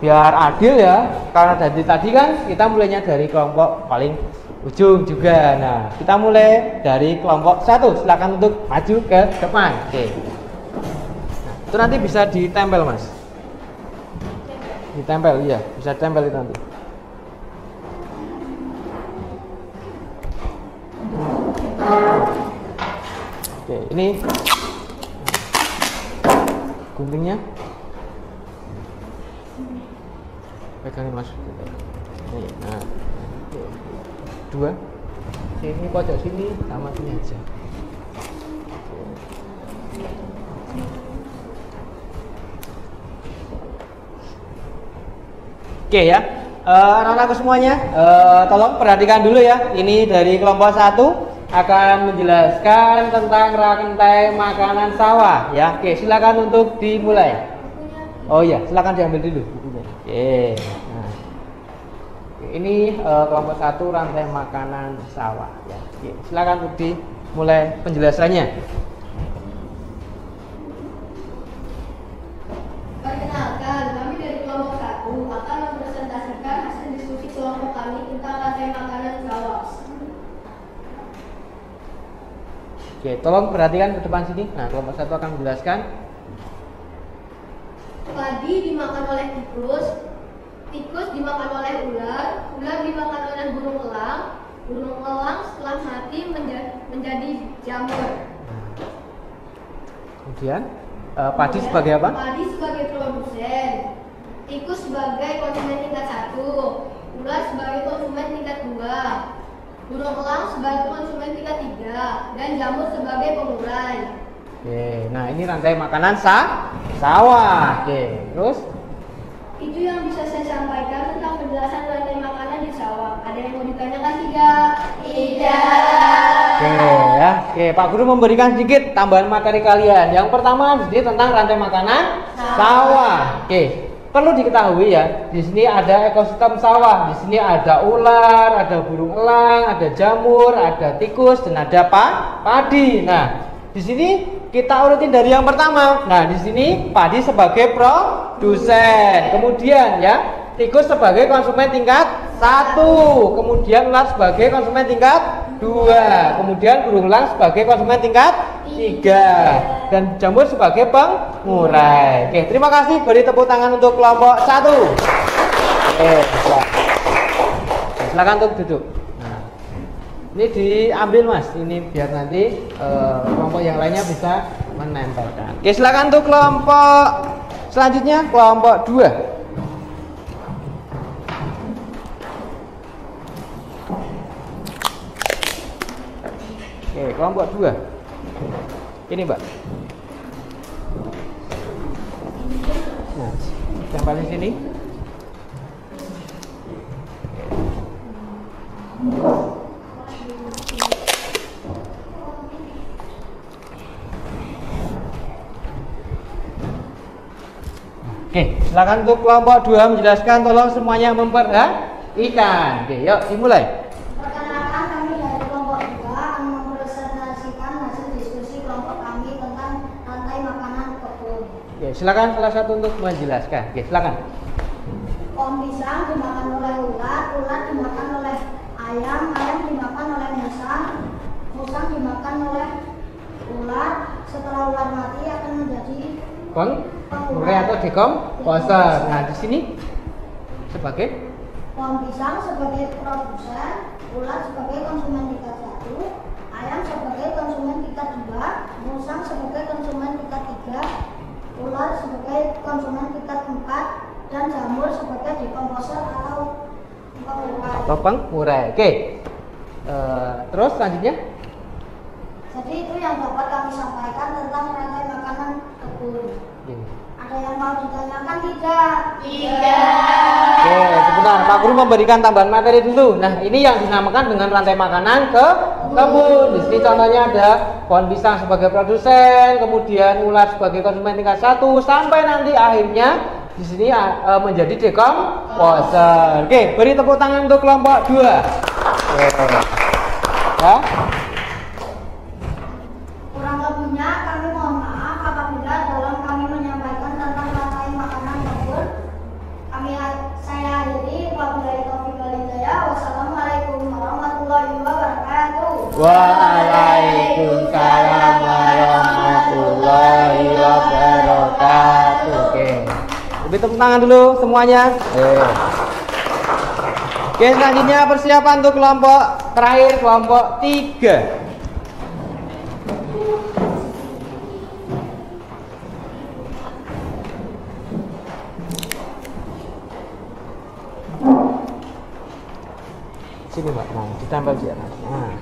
biar adil ya. Karena dari tadi kan kita mulainya dari kelompok paling ujung juga. Nah, kita mulai dari kelompok 1. Silakan untuk maju ke depan. Oke. Nah, Itu nanti bisa ditempel, Mas. Ditempel, iya, bisa ditempel itu nanti. Oke, ini guntingnya. Pegangin, Mas. Nih, nah. Dua. Sini pojok sini sama sini aja. Oke ya, anak-anakku semuanya, tolong perhatikan dulu ya. Ini dari kelompok 1 akan menjelaskan tentang rantai makanan sawah ya. Oke, silakan untuk dimulai. Oh iya, silakan diambil dulu bukunya. Oke. Nah. Ini kelompok 1 rantai makanan sawah ya. Oke, silakan untuk dimulai penjelasannya. Perkenalkan, kami dari kelompok 1 akan mempresentasikan hasil diskusi kelompok kami tentang rantai makanan sawah. Oke, tolong perhatikan ke depan sini. Nah, kelompok 1 akan menjelaskan. Padi dimakan oleh tikus, tikus dimakan oleh ular, ular dimakan oleh burung elang setelah mati menjadi jamur. Kemudian padi sebagai apa? Padi sebagai produsen, tikus sebagai konsumen tingkat 1, ular sebagai konsumen tingkat 2, burung elang sebagai konsumen tingkat 3, dan jamur sebagai pengurai. Oke, nah ini rantai makanan sawah. Oke, terus? Itu yang bisa saya sampaikan tentang penjelasan rantai makanan di sawah. Ada yang mau ditanyakan tidak? Tidak. Oke ya, oke Pak Guru memberikan sedikit tambahan materi kalian. Yang pertama di sini tentang rantai makanan sawah. Oke, perlu diketahui ya, di sini ada ekosistem sawah. Di sini ada ular, ada burung elang, ada jamur, ada tikus, dan ada padi. Nah, di sini kita urutin dari yang pertama. Nah, di sini padi sebagai produsen. Kemudian ya, tikus sebagai konsumen tingkat 1. Kemudian ular sebagai konsumen tingkat 2. Kemudian burung elang sebagai konsumen tingkat 3. Dan jamur sebagai pengurai. Oke, terima kasih. Beri tepuk tangan untuk kelompok 1. Oke, silakan untuk duduk. Ini diambil Mas, ini biar nanti kelompok yang lainnya bisa menempelkan. Oke, silakan untuk kelompok selanjutnya, kelompok 2. Oke, kelompok 2. Ini Mbak. Nah, tempelin sini. Oke, silakan untuk kelompok 2 menjelaskan. Tolong semuanya memperhatikan. Oke, yuk dimulai. Perkenalkan, kami dari kelompok 2 akan mempresentasikan hasil diskusi kelompok kami tentang rantai makanan kebun. Oke, silakan salah satu untuk menjelaskan. Oke, silakan. Pohon pisang dimakan oleh ular, ular dimakan oleh ayam, ayam dimakan oleh musang, musang dimakan oleh ular. Setelah ular mati akan menjadi pengurai atau dekomposer. Nah, di sini sebagai pohon pisang sebagai produsen, ular sebagai konsumen tingkat 1, ayam sebagai konsumen tingkat 2, musang sebagai konsumen tingkat 3, ular sebagai konsumen tingkat 4, dan jamur sebagai dekomposer atau pengurai. Oke. Terus selanjutnya? Jadi itu yang dapat kami sampaikan tentang rantai makanan kebun. Ada yang mau ditanyakan tidak? Tidak. Oke, sebentar. Pak Guru memberikan tambahan materi dulu. Nah, ini yang dinamakan dengan rantai makanan kebun. Di sini contohnya ada pohon pisang sebagai produsen, kemudian ular sebagai konsumen tingkat 1, sampai nanti akhirnya di sini menjadi dekomposer. Oke, beri tepuk tangan untuk kelompok 2. Ya. Kurang lebihnya kami mohon maaf apabila dalam kami menyampaikan tentang rantai makanan kebun. Saya akhiri. Wabillahi taufiq wal hidayah. Wassalamualaikum warahmatullahi wabarakatuh. Waalaikumsalam warahmatullahi wabarakatuh. Oke, tepuk tangan dulu semuanya. Oke, selanjutnya persiapan untuk kelompok terakhir, kelompok 3. Sini Mbak, nah ditempel di atas. Nah.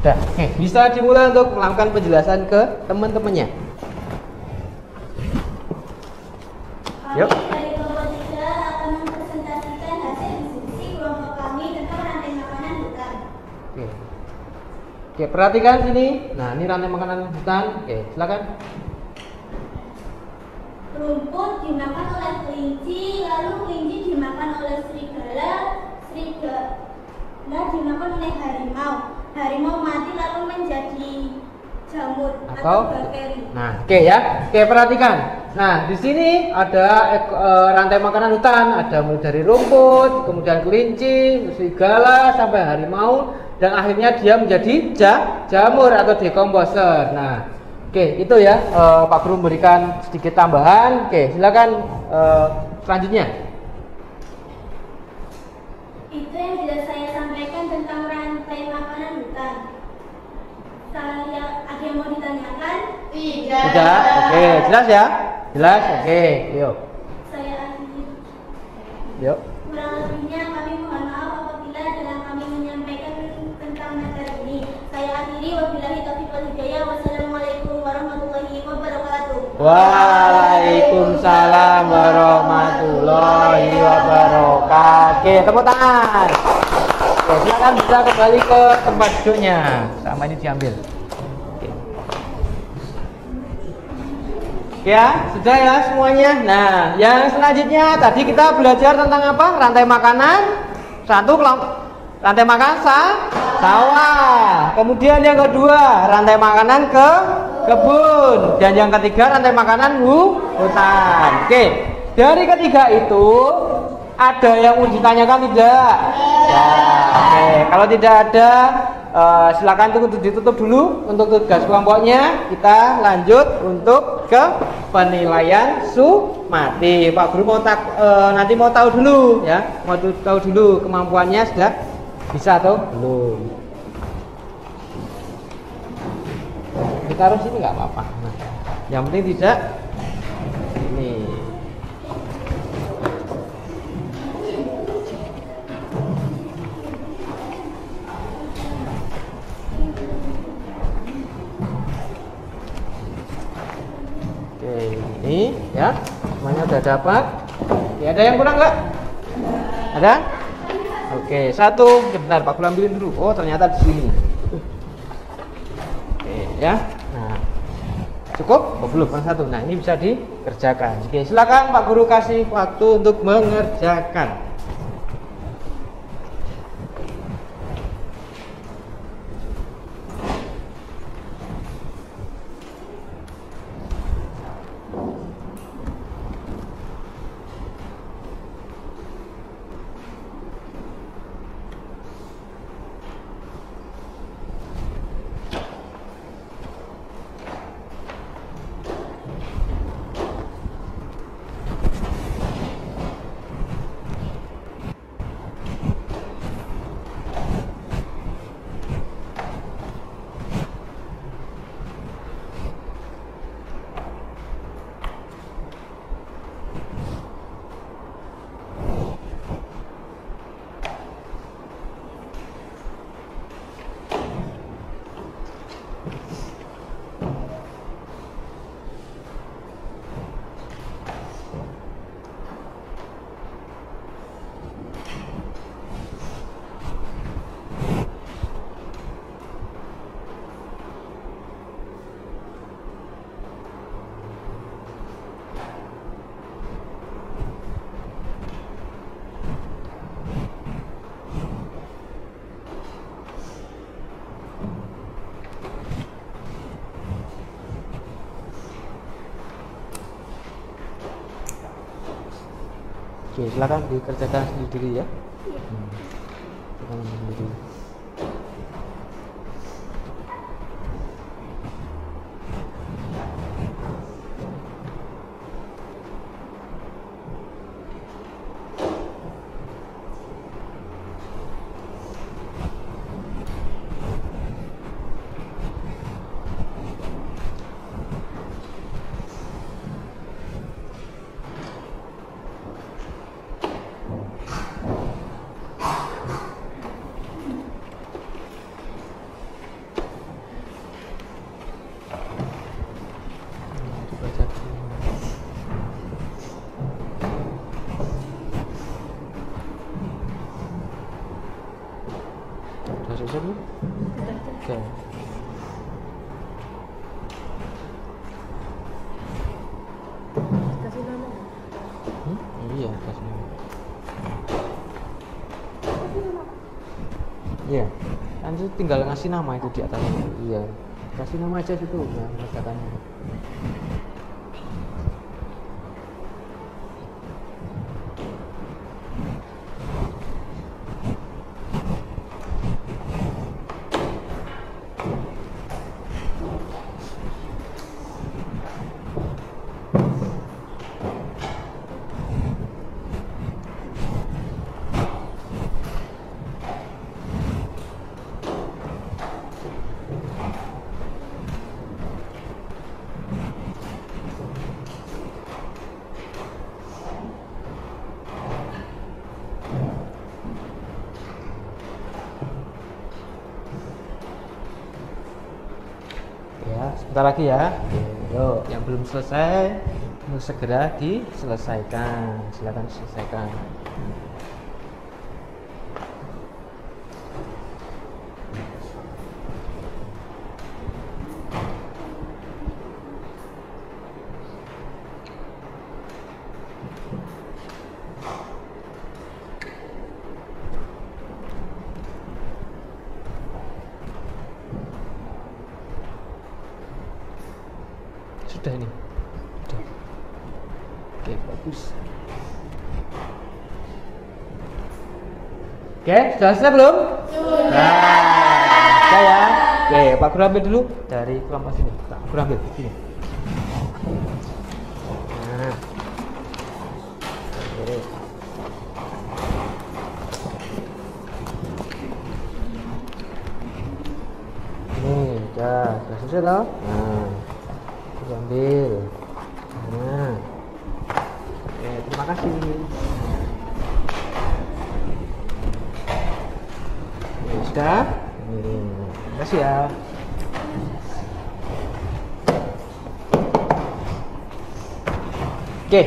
Udah, oke, bisa dimulai untuk melakukan penjelasan ke teman-temannya. Yuk. Dari kelompok 3 akan mempresentasikan hasil diskusi kelompok kami tentang rantai makanan hutan. Oke. Oke, perhatikan sini. Nah, ini rantai makanan hutan. Oke, silakan. Rumput dimakan oleh kelinci, lalu kelinci dimakan oleh serigala, serigala dimakan oleh harimau. Harimau mati lalu menjadi jamur atau bakteri. Nah, oke ya. Oke, perhatikan. Nah, di sini ada rantai makanan hutan, ada mulai dari rumput, kemudian kelinci, serigala sampai harimau, dan akhirnya dia menjadi jamur atau decomposer. Nah, oke, itu ya. Pak Guru memberikan sedikit tambahan. Oke, silakan selanjutnya. Itu yang tidak saya sampaikan tentang rantai makanan hutan. Ada yang mau ditanyakan? Tidak. Oke, jelas ya? Jelas. Oke, yuk. Saya akhiri. Yuk. Kurang lebihnya kami mohon maaf apabila dalam kami menyampaikan tentang materi ini. Saya akhiri, wabillahi taufiq wal hidayah. Wassalamualaikum warahmatullahi wabarakatuh. Waalaikumsalam warahmatullahi wabarakatuh. Oke, tepuk tangan. Oke, silakan bisa kembali ke tempat duduknya. Sama ini diambil. Ya, sudah ya semuanya. Nah, yang selanjutnya tadi kita belajar tentang apa? Rantai makanan. Satu, rantai makan sawah. Kemudian yang kedua, rantai makanan ke kebun. Dan yang ketiga, rantai makanan hutan. Oke, dari ketiga itu ada yang mau ditanyakan tidak? Ya, oke. Kalau tidak ada, silakan untuk ditutup dulu untuk tugas kelompoknya. Kita lanjut untuk ke penilaian sumatif. Pak Guru mau nanti mau tahu dulu ya, mau tahu dulu kemampuannya sudah bisa atau belum. Kita harus ini nggak apa-apa. Nah, yang penting tidak ini. Ini ya, semuanya udah dapat. Ya, ada yang kurang nggak? Ada? Oke, satu. Sebentar, Pak Guru ambilin dulu. Oh, ternyata di sini. Oke, ya. Nah, cukup? Oh, belum. Kurang satu. Nah, ini bisa dikerjakan. Oke, silakan Pak Guru kasih waktu untuk mengerjakan. Oke, silakan dikerjakan sendiri ya. Sendiri. Sudah selesai belum? Oke. Kasih nama. Iya, kasih nama. Iya, nanti tinggal ngasih nama itu di atas. Iya, kasih nama aja situ, ya, mengerjakannya. Sebentar lagi ya. Yuk, yang belum selesai harus segera diselesaikan. Silakan diselesaikan. Sudah ini. Sudah. Oke, bagus. Oke, sudah selesai belum? Sudah. Sudah ya. Oke, Pak Guru ambil dulu dari kelompok sini. Pak Guru ambil sini. Nah. Oke. Nih, sudah selesai toh? Nah. Ambil. Nah. Oke, terima kasih. Ya, sudah. Terima kasih ya. Oke,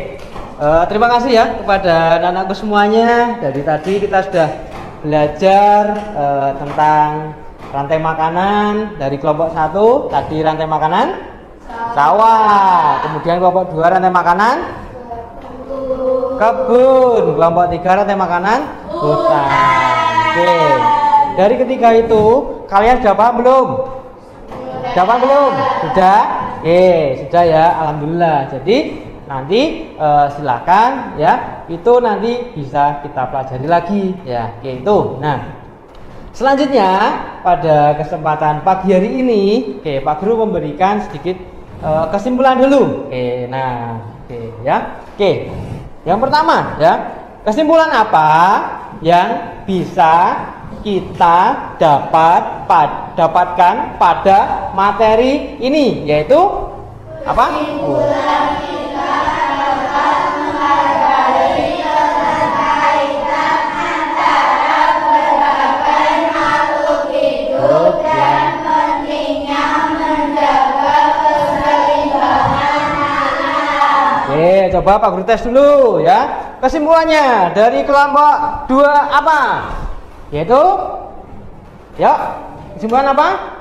terima kasih ya kepada anak-anakku semuanya. Dari tadi kita sudah belajar tentang rantai makanan dari kelompok 1. Tadi rantai makanan sawah, kemudian kelompok 2 rantai makanan kebun, kelompok 3 rantai makanan hutan. Oke, dari ketiga itu kalian sudah paham belum? Sudah paham belum? Sudah? Oke, sudah ya, alhamdulillah. Jadi nanti silakan ya, itu nanti bisa kita pelajari lagi ya. Oke, itu. Nah, selanjutnya pada kesempatan pagi hari ini, Pak Guru memberikan sedikit kesimpulan dulu. Nah, ya. Yang pertama ya, kesimpulan apa yang bisa kita dapatkan pada materi ini, yaitu apa? Coba Pak Guru tes dulu ya. Kesimpulannya dari kelompok 2 apa? Yaitu, yuk, kesimpulan apa?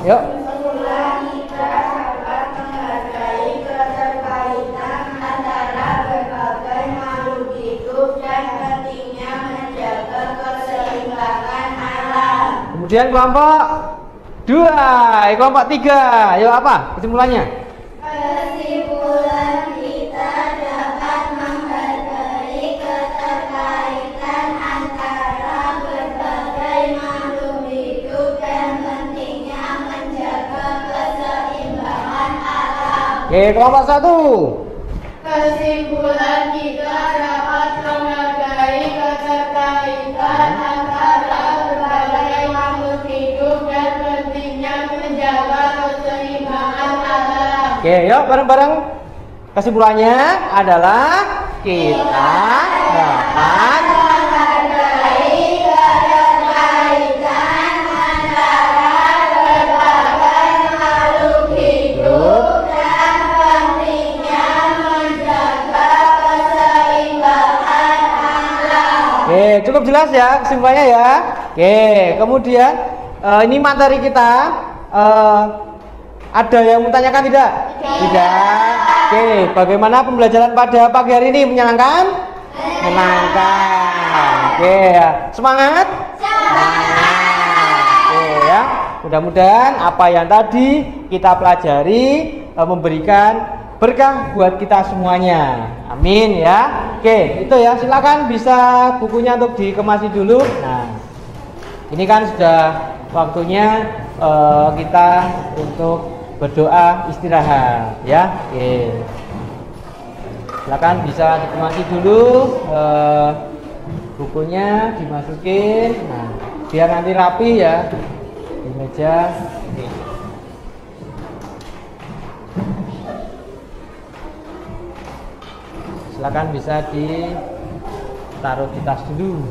Yuk. Kesimpulan kita dapat menghargai keterkaitan antara berbagai makhluk hidup dan pentingnya menjaga keseimbangan alam. Kemudian kelompok 2, kelompok 3, yuk apa kesimpulannya? Kesimpulan kita dapat menghargai Oke, kelompok 1. Kesimpulan kita dapat menghargai keterkaitan antara berbagai makhluk hidup dan pentingnya menjaga keseimbangan alam. Oke, yuk bareng-bareng. Kesimpulannya adalah kita dapat Menghargai keterkaitan antara berbagai makhluk hidup dan pentingnya menjaga keseimbangan alam. Oke, cukup jelas ya kesimpulannya ya. Oke, kemudian ini materi kita ada yang mau tanyakan tidak? Tidak. Oke, bagaimana pembelajaran pada pagi hari ini? Menyenangkan? Menyenangkan. Oke, ya. Semangat? Oke ya. Mudah-mudahan apa yang tadi kita pelajari memberikan berkah buat kita semuanya. Amin ya. Oke, itu ya. Silakan bisa bukunya untuk dikemasi dulu. Nah, ini kan sudah waktunya kita untuk berdoa istirahat ya. Oke. Silakan bisa dikemasi dulu bukunya, dimasukin. Nah, biar nanti rapi ya di meja. Oke. Silakan bisa ditaruh di tas dulu.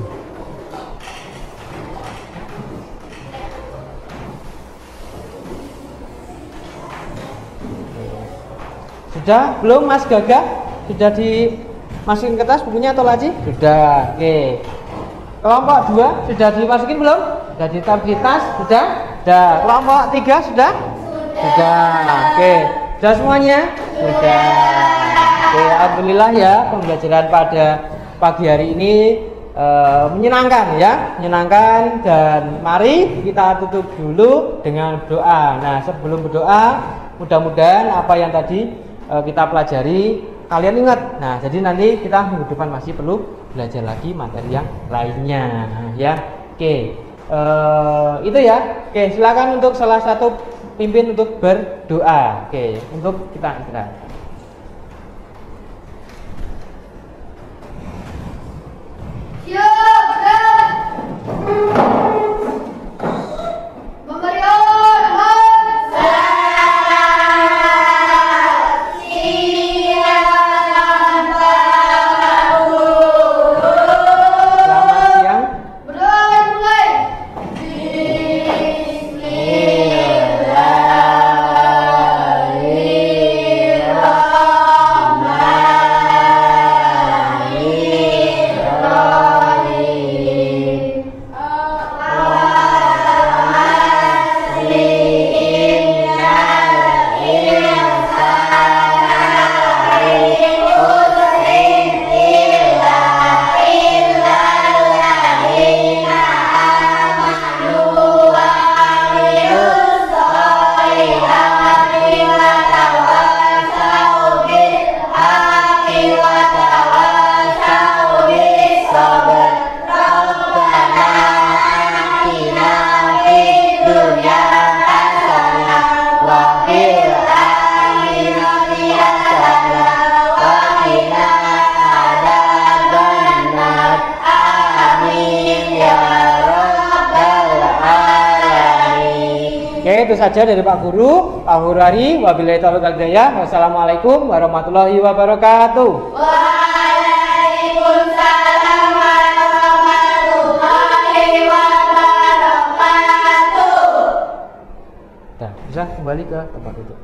Sudah belum Mas Gagah? Sudah dimasukin ke tas bukunya atau lagi? Sudah. Oke. Kelompok 2 sudah dimasukin belum? Sudah ditaruh di tas? Sudah? Sudah. Kelompok 3 sudah? Sudah. Oke. Sudah semuanya? Sudah. Oke, alhamdulillah ya pembelajaran pada pagi hari ini menyenangkan ya, menyenangkan, dan mari kita tutup dulu dengan doa. Nah, sebelum berdoa, mudah-mudahan apa yang tadi kita pelajari kalian ingat. Nah, jadi nanti kita minggu depan masih perlu belajar lagi materi yang lainnya ya. Oke, itu ya. Oke, silakan untuk salah satu pimpin untuk berdoa. Oke, untuk kita istirahat. Memberi hormat. Selamat siang. Berdoa mulai. Oke, itu saja dari Pak Guru, Pak Hurari. Wabillahi taufiq wal hidayah. Wassalamualaikum warahmatullahi wabarakatuh. Waalaikumsalam warahmatullahi wabarakatuh. Nah, bisa kembali ke tempat itu.